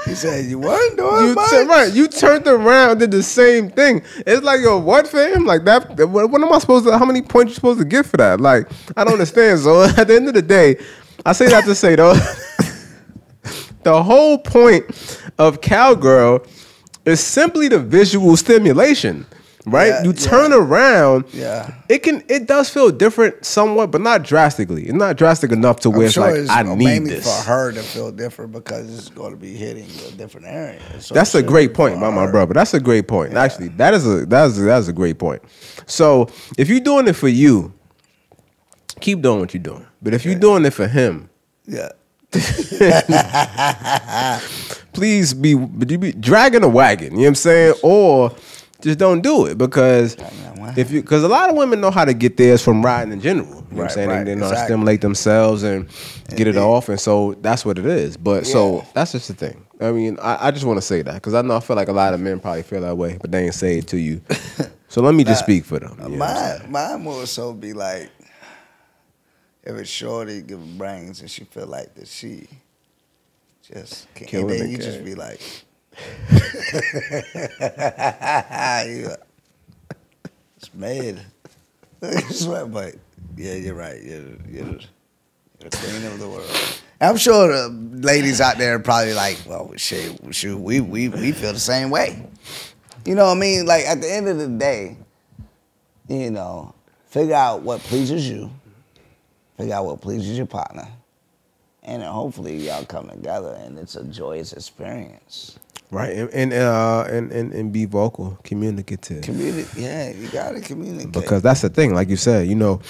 He said, you weren't doing much. Right, you turned around and did the same thing. It's like, yo, what, fam? Like that, what am I supposed to, how many points you supposed to get for that? Like, I don't understand. So at the end of the day, I say that to say, though, the whole point of cowgirl It's simply the visual stimulation. Right, Yeah, you turn around. Yeah, it does feel different somewhat, but not drastically. It's not drastic enough to where it's like I need mainly this. for her to feel different because it's going to be hitting a different area. So that's a great point by my brother. That's a great point. Yeah. Actually, that is a great point. So if you're doing it for you, keep doing what you're doing. But if you're doing it for him, yeah. Please be dragging a wagon. You know what I'm saying? Or just don't do it because because a lot of women know how to get theirs from riding in general. You know what I'm saying? And they know how to stimulate themselves and get it off. And so that's what it is. But so that's just the thing. I mean, I just want to say that because I feel like a lot of men probably feel that way, but they ain't say it to you. So let me just speak for them. Mine more so be like, if it's shorty giving brains and she feel like that she just can't, and then you just be like, it's mad. But yeah, you're right. You're the queen of the world. I'm sure the ladies out there are probably like, well, shit, we feel the same way. You know what I mean? Like at the end of the day, you know, figure out what pleases you, figure out what pleases your partner, and then hopefully y'all come together and it's a joyous experience. Right, and be vocal, communicative. Yeah, you gotta communicate. Because that's the thing, like you said, you know,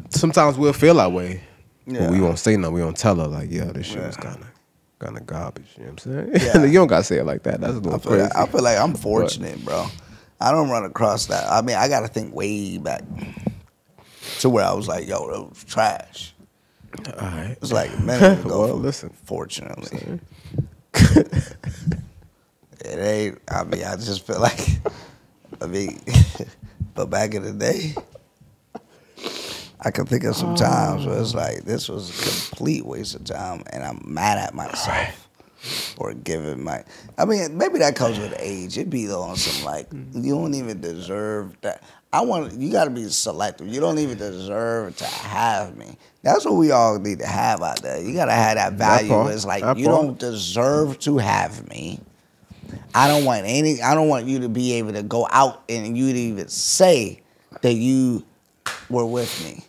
sometimes we'll feel that way, but we won't say nothing. We won't tell her like, yeah, this shit was kind of garbage. You know what I'm saying? Yeah. You don't gotta say it like that. That's a little crazy. I feel like I'm fortunate, bro. I don't run across that. I mean, I gotta think way back to where I was like, yo, that was trash. All right. It's like a minute ago. Well, listen. Fortunately. It ain't, I mean, I just feel like, but back in the day, I can think of some times where it's like, this was a complete waste of time, and I'm mad at myself for giving I mean, maybe that comes with age. It'd be on some like, you don't even deserve that. You gotta be selective. You don't even deserve to have me. That's what we all need to have out there. You gotta have that value. It's like, you don't deserve to have me. I don't want you to be able to go out and you to even say that you were with me.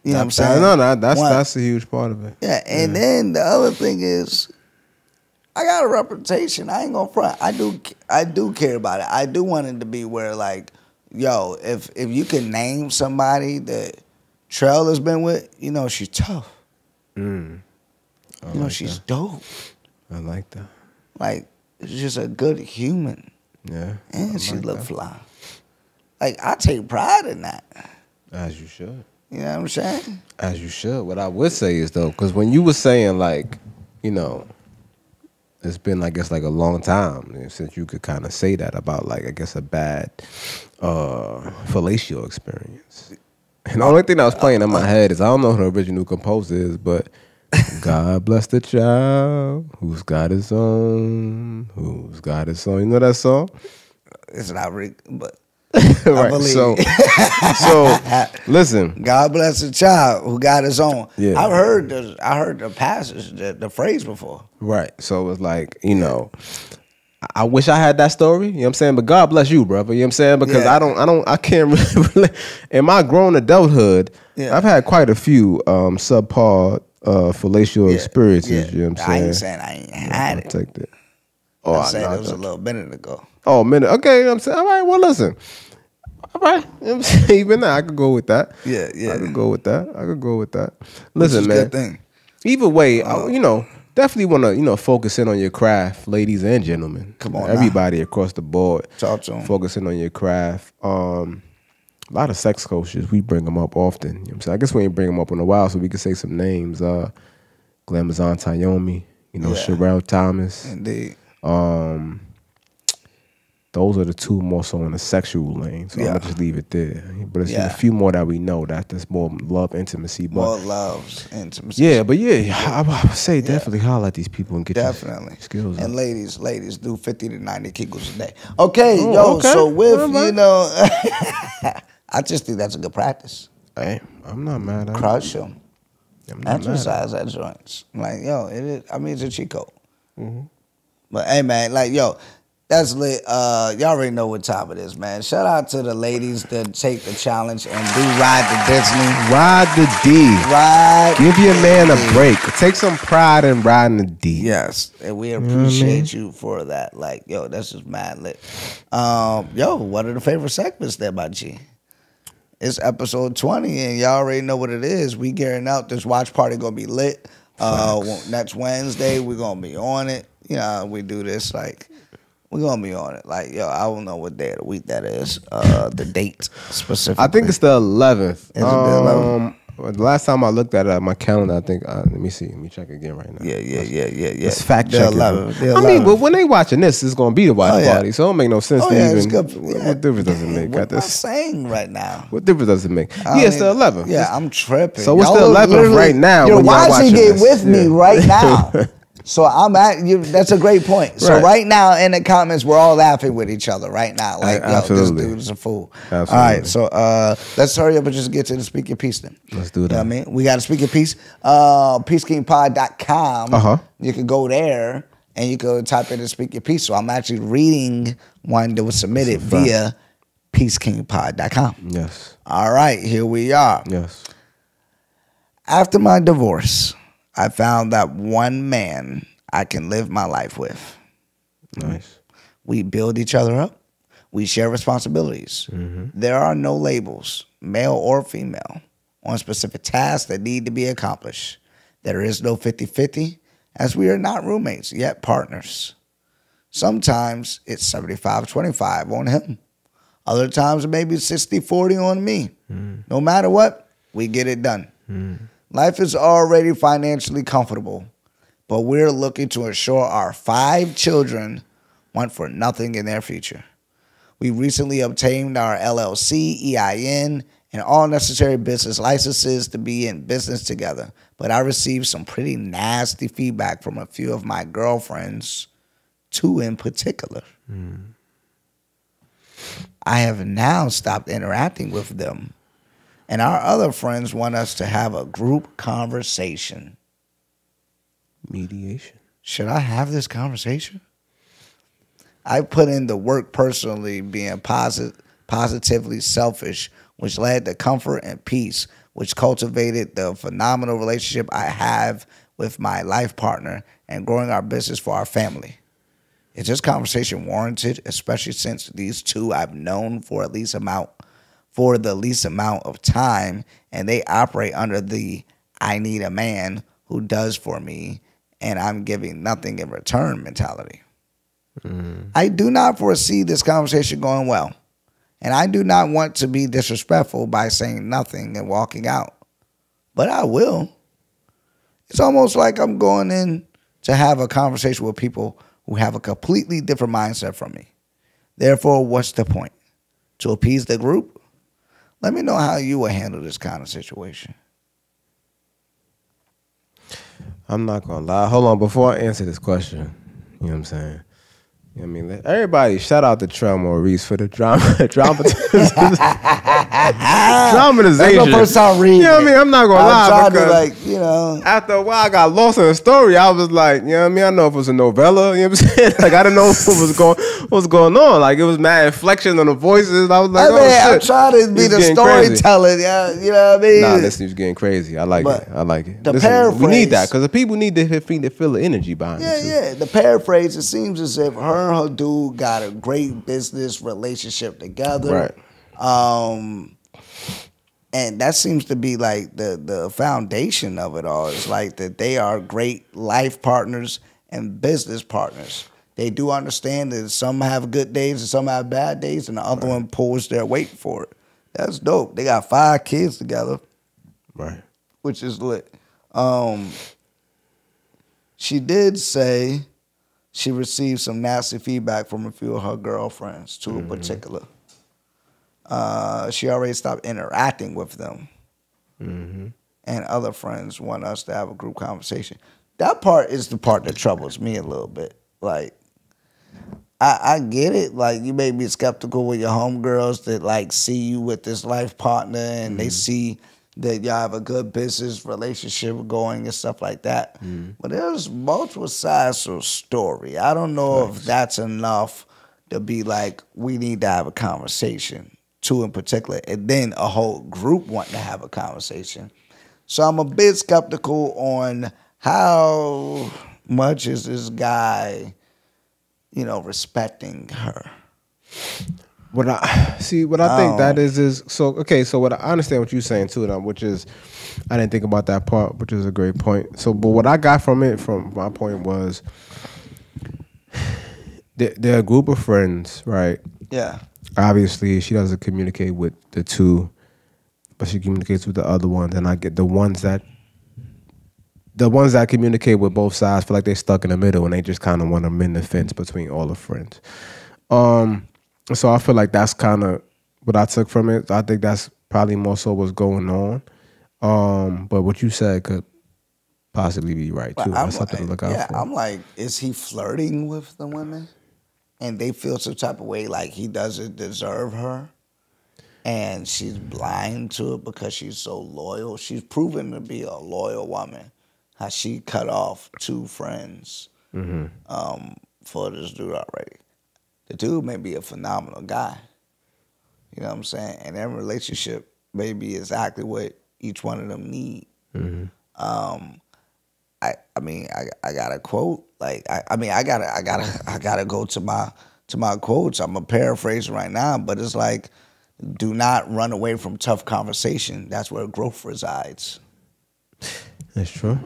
You know what I'm saying? No, that's a huge part of it. Yeah, and then the other thing is, I got a reputation. I ain't gonna front. I do care about it. I do want it to be where like, yo, if you can name somebody that Trell has been with, you know she's tough. You know she's dope. I like that. Like, she's just a good human. Yeah. And she look fly. Like, I take pride in that. As you should. You know what I'm saying? As you should. What I would say is, though, because when you were saying, like, you know, it's been, I guess, like a long time since you could kind of say that about, like, I guess, a bad fellatio experience. And the only thing that was playing in my head is, I don't know who the original composer is, but God bless the child who's got his own, who's got his own. You know that song? It's not Rick, but right. I believe. So listen. God bless the child who got his own. Yeah. I heard the passage, the phrase before. Right. So it was like, you know, I wish I had that story. You know what I'm saying? But God bless you, brother. You know what I'm saying? Because I can't really in my grown adulthood, I've had quite a few subpar fellatio experiences. You know what I'm saying? I ain't saying I ain't had it. Take that. I said it was a little minute ago. Oh, a minute. Okay, you know what I'm saying? All right, well, listen. All right. You know what I'm saying? Even now, I could go with that. Yeah. I could go with that. Listen, man. Good thing. Either way, you know, definitely want to, you know, focus in on your craft, ladies and gentlemen. Come on, everybody across the board. Talk to them. Focusing on your craft. A lot of sex coaches, we bring them up often. You know what I'm saying? I guess we ain't bring them up in a while, so we can say some names. Glamazon Tayomi, you know, Sherelle Thomas. Indeed. Those are the two more so in the sexual lane. So I'm gonna just leave it there. But it's a few more that we know that there's more love, intimacy. But more love, intimacy. Yeah, but I would say definitely holler at these people and get your skills. And ladies, do 50 to 90 kegels a day. Okay, so with, you know, I just think that's a good practice. Hey, I'm not mad at it. Crush them. Exercise at joints. Like, yo, it is. I mean, it's a cheat code. Mm-hmm. But hey, man, like, yo, That's lit. Y'all already know what time it is, man. Shout out to the ladies that take the challenge and do ride the Disney. Ride the D. Ride. Give your man a break. Take some pride in riding the D. Yes, and we appreciate you for that. Like, yo, that's just mad lit. Yo, what are the favorite segments there, my G? It's episode 20, and y'all already know what it is. We gearing out. This watch party gonna be lit. Next Wednesday, we're gonna be on it. You know, we do this like. We're going to be on it. Like, yo, I don't know what day of the week that is. The date specifically. I think it's the 11th. Is it the 11th? The last time I looked at my calendar, I think, let me see. Let me check again right now. Yeah. It's fact checking. I mean, but when they watching this, it's going to be the watch party. So it don't make no sense to even. What difference does it make? What am I saying right now? What difference does it make? It's the 11th. Yeah, I'm tripping. So it's the 11th right now. You're watching it with me right now. So I'm at you. That's a great point. So right now in the comments, we're all laughing with each other right now. Like, yo, this dude is a fool. Absolutely. All right, so let's hurry up and just get to the Speak Your Piece then. Let's do that. You know what I mean? We got a Speak Your Piece. PeaceKingPod.com. You can go there and you can type in and Speak Your Piece. So I'm actually reading one that was submitted via PeaceKingPod.com. Yes. All right, here we are. Yes. After my divorce, I found that one man I can live my life with. Nice. We build each other up. We share responsibilities. There are no labels, male or female, on specific tasks that need to be accomplished. There is no 50-50, as we are not roommates, yet partners. Sometimes it's 75-25 on him. Other times it may be 60-40 on me. No matter what, we get it done. Life is already financially comfortable, but we're looking to ensure our 5 children want for nothing in their future. We recently obtained our LLC, EIN, and all necessary business licenses to be in business together, but I received some pretty nasty feedback from a few of my girlfriends, 2 in particular. I have now stopped interacting with them. And our other friends want us to have a group conversation. Mediation. Should I have this conversation? I put in the work personally, being positively selfish, which led to comfort and peace, which cultivated the phenomenal relationship I have with my life partner and growing our business for our family. Is this conversation warranted, especially since these 2 I've known for the least amount of time, and they operate under the I need a man who does for me and I'm giving nothing in return mentality. I do not foresee this conversation going well, and I do not want to be disrespectful by saying nothing and walking out, but I will. It's almost like I'm going in to have a conversation with people who have a completely different mindset from me. Therefore, what's the point? To appease the group? Let me know how you would handle this kind of situation. I'm not going to lie. Hold on. Before I answer this question, you know what I'm saying? You know what I mean? Everybody, shout out to Trell Maurice for the dramatization. That's the first time reading. You know what I mean? I'm not going to lie. Because after a while, I got lost in the story. I was like, you know what I mean? I know if it was a novella. You know what I'm saying? Like, I didn't know what was going on. Like, it was mad inflection on the voices. I was like, shit. I'm trying to be the storyteller. Yeah, you know what I mean? Nah, this is getting crazy. I like it. I like it. Paraphrase. We need that because the people need to feel the energy behind it. Yeah. The paraphrase, it seems as if her and her dude got a great business relationship together. Right. And that seems to be like the foundation of it all. It's like that they are great life partners and business partners. They do understand that some have good days and some have bad days, and the other one pulls their weight for it. That's dope. They got 5 kids together. Right. Which is lit. She did say she received some nasty feedback from a few of her girlfriends, 2 in particular. She already stopped interacting with them. And other friends want us to have a group conversation. That part is the part that troubles me a little bit. Like, I get it. Like, you may be skeptical with your homegirls that, like, see you with this life partner and they see that y'all have a good business relationship going and stuff like that. But there's multiple sides to a story. I don't know if that's enough to be like, we need to have a conversation, two in particular, and then a whole group wanting to have a conversation. So I'm a bit skeptical on how much is this guy, respecting her. What I think that is so okay. So what I understand what you're saying too, which is I didn't think about that part, which is a great point. So, but what I got from my point was they're a group of friends, right? Yeah. Obviously, she doesn't communicate with the two, but she communicates with the other ones, and I get the ones that communicate with both sides feel like they're stuck in the middle, and they just kind of want to mend the fence between all the friends. So I feel like that's kind of what I took from it. I think that's probably more so what's going on. But what you said could possibly be right too. That's something to look out for. I'm like, is he flirting with the women? And they feel some type of way like he doesn't deserve her? And she's blind to it because she's so loyal. She's proven to be a loyal woman. How she cut off 2 friends for this dude already. The dude may be a phenomenal guy. You know what I'm saying? And their relationship may be exactly what each one of them need. Mm-hmm. I got a quote. Like I gotta go to my quotes. I'm gonna paraphrase right now, but it's like, do not run away from tough conversation. That's where growth resides. That's true.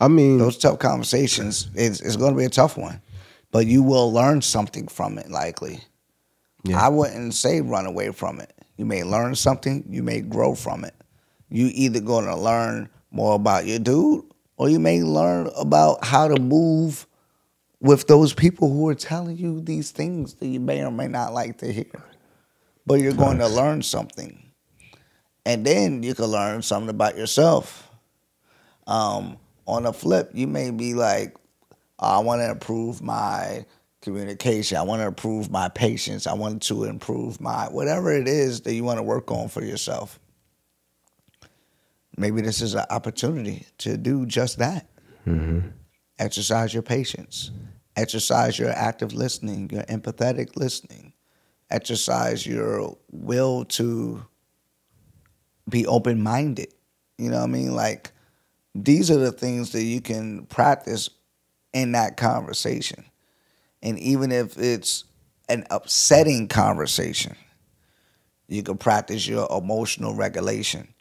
I mean, those tough conversations, it's going to be a tough one, but you will learn something from it, likely. Yeah. I wouldn't say run away from it. You may learn something. You may grow from it. You either going to learn more about your dude, or you may learn about how to move with those people who are telling you these things that you may or may not like to hear. But you're going to learn something. And then you can learn something about yourself. On the flip, you may be like, I want to improve my communication. I want to improve my patience. I want to improve my whatever it is that you want to work on for yourself. Maybe this is an opportunity to do just that. Mm-hmm. Exercise your patience. Exercise your active listening, your empathetic listening. Exercise your will to be open-minded. You know what I mean? Like, these are the things that you can practice in that conversation. And even if it's an upsetting conversation, you can practice your emotional regulation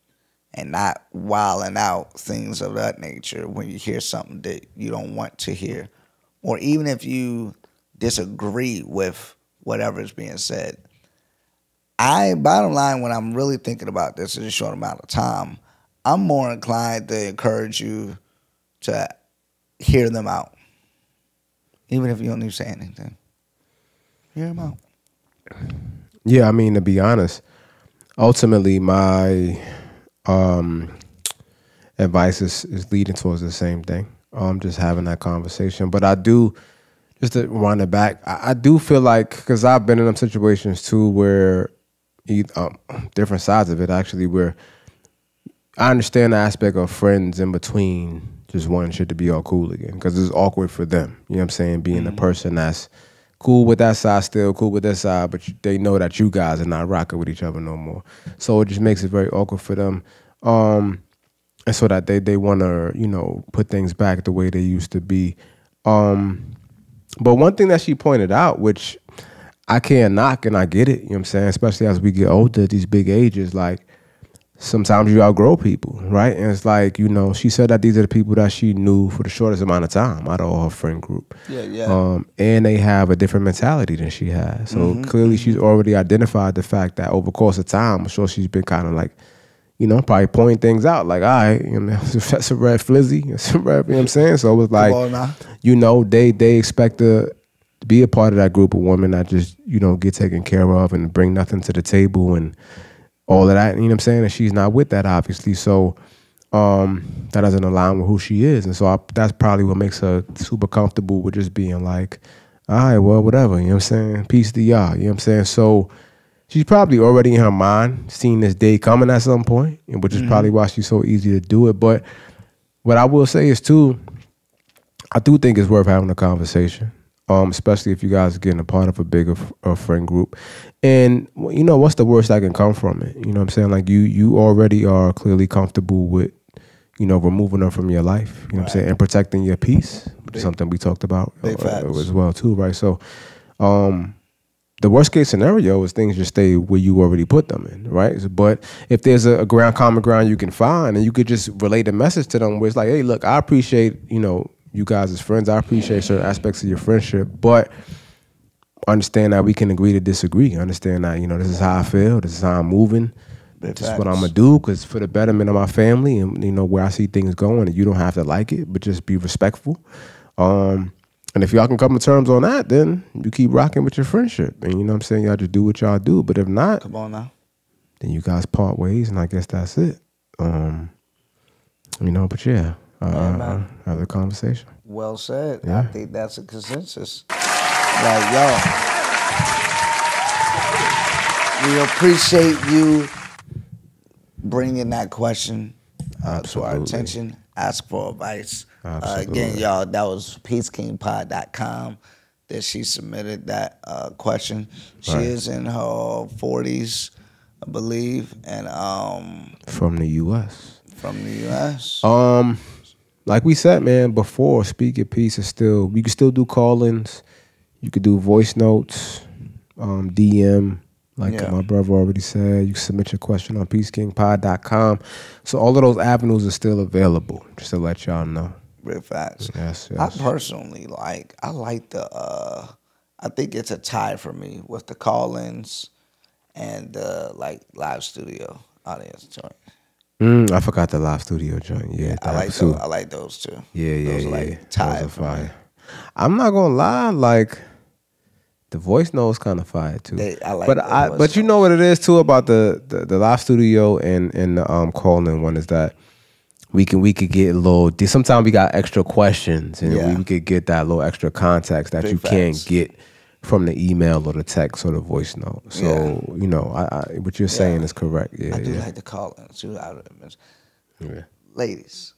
and not wilding out, things of that nature when you hear something that you don't want to hear. Or even if you disagree with whatever is being said. Bottom line, when I'm really thinking about this in a short amount of time, I'm more inclined to encourage you to hear them out. Even if you don't even say anything. Hear them out. Yeah, I mean, to be honest, ultimately my advice is leading towards the same thing. Just having that conversation. But I do, just to wind it back, I do feel like, because I've been in some situations too where, different sides of it actually, where I understand the aspect of friends in between just wanting shit to be all cool again, because it's awkward for them. You know what I'm saying? Being a person that's cool with that side, still cool with this side, but they know that you guys are not rocking with each other no more. So it just makes it very awkward for them. And so that they want to, put things back the way they used to be. But one thing that she pointed out, which I can't knock, and I get it, you know what I'm saying? Especially as we get older, these big ages, like, sometimes you outgrow people, right? And it's like, she said that these are the people that she knew for the shortest amount of time out of all her friend group. Yeah. And they have a different mentality than she has. So clearly she's already identified the fact that over the course of time, I'm sure she's been kind of like, probably pointing things out. Like, all right, that's a red flizzy. That's a red, you know what I'm saying? So it was like, they expect to be a part of that group of women that just, get taken care of and bring nothing to the table and all of that, you know what I'm saying? And she's not with that, obviously. So that doesn't align with who she is. And so that's probably what makes her super comfortable with just being like, all right, well, whatever, you know what I'm saying? Peace to y'all, you know what I'm saying? So she's probably already in her mind seeing this day coming at some point, which is probably why she's so easy to do it. But what I will say is, too, I do think it's worth having a conversation. especially if you guys are getting a part of a bigger friend group. And you know, what's the worst that can come from it? You know what I'm saying? Like you already are clearly comfortable with, you know, removing them from your life. You know what I'm saying? And protecting your peace, which is something we talked about as well too, right? So, the worst case scenario is things just stay where you already put them in, right? But if there's a common ground you can find, and you could just relay the message to them where it's like, hey, look, I appreciate, you know, you guys as friends. I appreciate certain aspects of your friendship, but understand that we can agree to disagree. Understand that, you know, this is how I feel. This is how I'm moving. This is what I'm going to do because for the betterment of my family and, you know, where I see things going. And you don't have to like it, but just be respectful. And if y'all can come to terms on that, then you keep rocking with your friendship. And you know what I'm saying? Y'all just do what y'all do. But if not, come on now, then you guys part ways, and I guess that's it. You know, but yeah, have a conversation. Well said. Yeah. I think that's a consensus. Like, yo, we appreciate you bringing that question to our attention. Ask for advice. Again, y'all, that was peacekingpod.com that she submitted that question. She is in her 40s, I believe, and from the U.S. From the U.S. Like we said, man, before, Speak Your Piece is still, you can still do call-ins. You could do voice notes, DM. Like my brother already said, you can submit your question on peacekingpod.com. So all of those avenues are still available, just to let y'all know. Real fast. Yes. I personally like the, I think it's a tie for me with the call-ins and the live studio audience joint. I forgot the live studio joint. Yeah, I like those two. Yeah. Like tied for me. I'm not gonna lie, like, the voice note kind of fire too. But you know what it is too about the live studio and the call-in one is that we could get a little. Sometimes we got extra questions and we could get that little extra context that you can't get from the email or the text or the voice note. So you know, what you're saying is correct. Yeah, I do like the call-ins too. Yeah, ladies,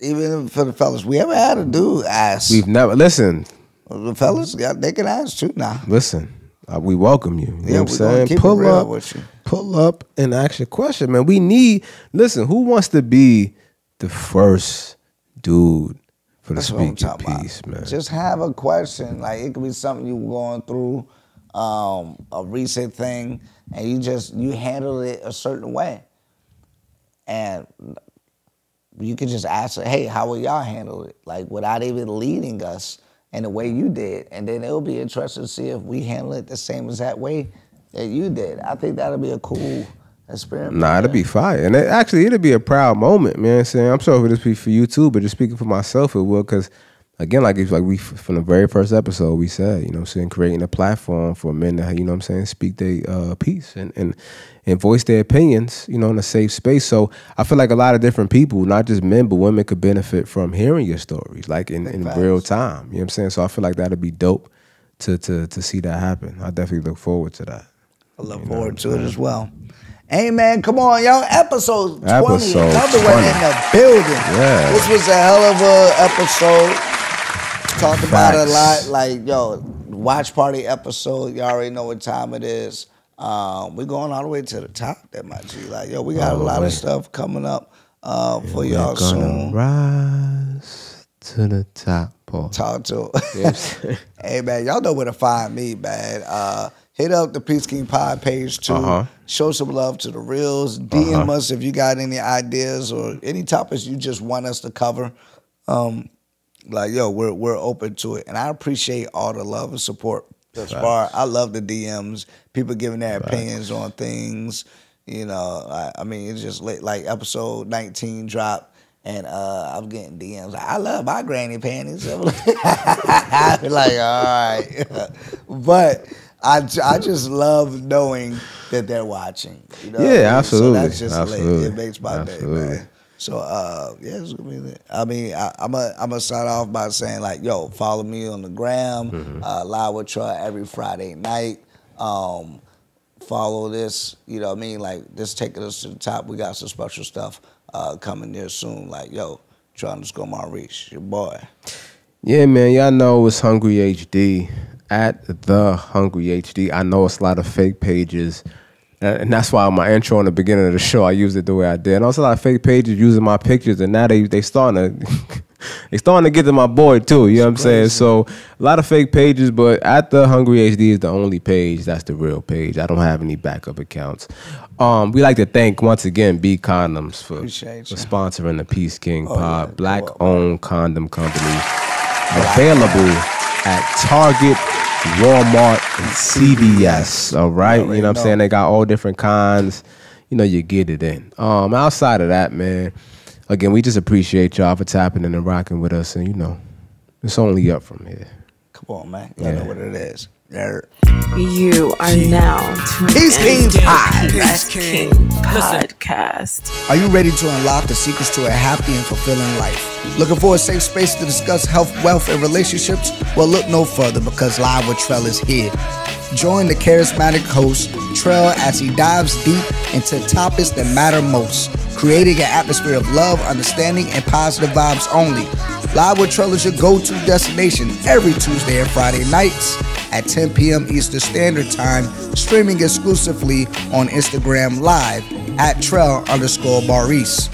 even for the fellas, we ever had a dude ask? We've never listened. The fellas, they can ask too now. Listen, we welcome you. You know what I'm saying? Pull up and ask your question, man. We need, listen, who wants to be the first dude for the Speak Your Piece, man? Just have a question. Like, it could be something you were going through, a recent thing, and you handled it a certain way. And you could just ask, hey, how will y'all handle it? Like, without even leading us in the way you did. And then it'll be interesting to see if we handle it the same exact way that you did. I think that'll be a cool experiment. Nah, it'll be fire. And it'll be a proud moment, man. I'm sure it'll just be for you too, but just speaking for myself, it will, because again, like we from the very first episode, we said, you know what I'm saying, creating a platform for men to, you know what I'm saying, speak their piece and voice their opinions, you know, in a safe space. So I feel like a lot of different people, not just men, but women could benefit from hearing your stories, like in real time. You know what I'm saying? So I feel like that'd be dope to see that happen. I definitely look forward to that. I look forward to it as well. Hey, man, come on, y'all. Episode 20. Another one in the building. Yeah. This was a hell of a episode. Talked about it a lot. Like, yo, watch party episode. You already know what time it is. We're going all the way to the top there, my G. Like, yo, we got a lot of stuff coming up for y'all soon. Rise to the top, Paul. Talk to Hey, man, y'all know where to find me, man. Hit up the Peace King Pod page, too. Show some love to the reels. DM us if you got any ideas or any topics you just want us to cover. Like, yo, we're open to it. And I appreciate all the love and support thus far. I love the DMs, people giving their opinions on things. You know, I mean, it's just like episode 19 dropped, and I'm getting DMs. Like, I love my granny panties. I'm like, all right. But I just love knowing that they're watching. You know? Yeah, absolutely. So that's just lit. It makes my day, man. So, yeah, it's gonna be lit. I mean, I'm gonna start off by saying, like, yo, follow me on the gram, Live with Troy every Friday night. Follow this, you know what I mean? Like, this taking us to the top. We got some special stuff coming there soon. Like, yo, Troy _ Maurice, your boy. Yeah, man. Y'all know it's Hungry HD at the Hungry HD. I know it's a lot of fake pages. And that's why my intro in the beginning of the show, I used it the way I did. And also a lot of fake pages using my pictures, and now they starting to get to my boy too. You know what I'm saying? So a lot of fake pages, but at the Hungry HD is the only page that's the real page. I don't have any backup accounts. We like to thank once again B Condoms for sponsoring the Peace King pod. Yeah, Black-owned condom company, available at Target, Walmart, and CVS. All right, you know what I'm saying? They got all different kinds. You know, you get it in. Outside of that, man, again, we just appreciate y'all for tapping in and rocking with us, and you know, it's only up from here. Come on, man. Y'all know what it is. You are now tuned Peace King Podcast. Are you ready to unlock the secrets to a happy and fulfilling life? Looking for a safe space to discuss health, wealth, and relationships? Well, look no further, because Live with Trell is here. Join the charismatic host, Trell, as he dives deep into topics that matter most, creating an atmosphere of love, understanding, and positive vibes only. Live with Trell is your go-to destination every Tuesday and Friday nights at 10 p.m. Eastern Standard Time, streaming exclusively on Instagram Live at Trell_Baris.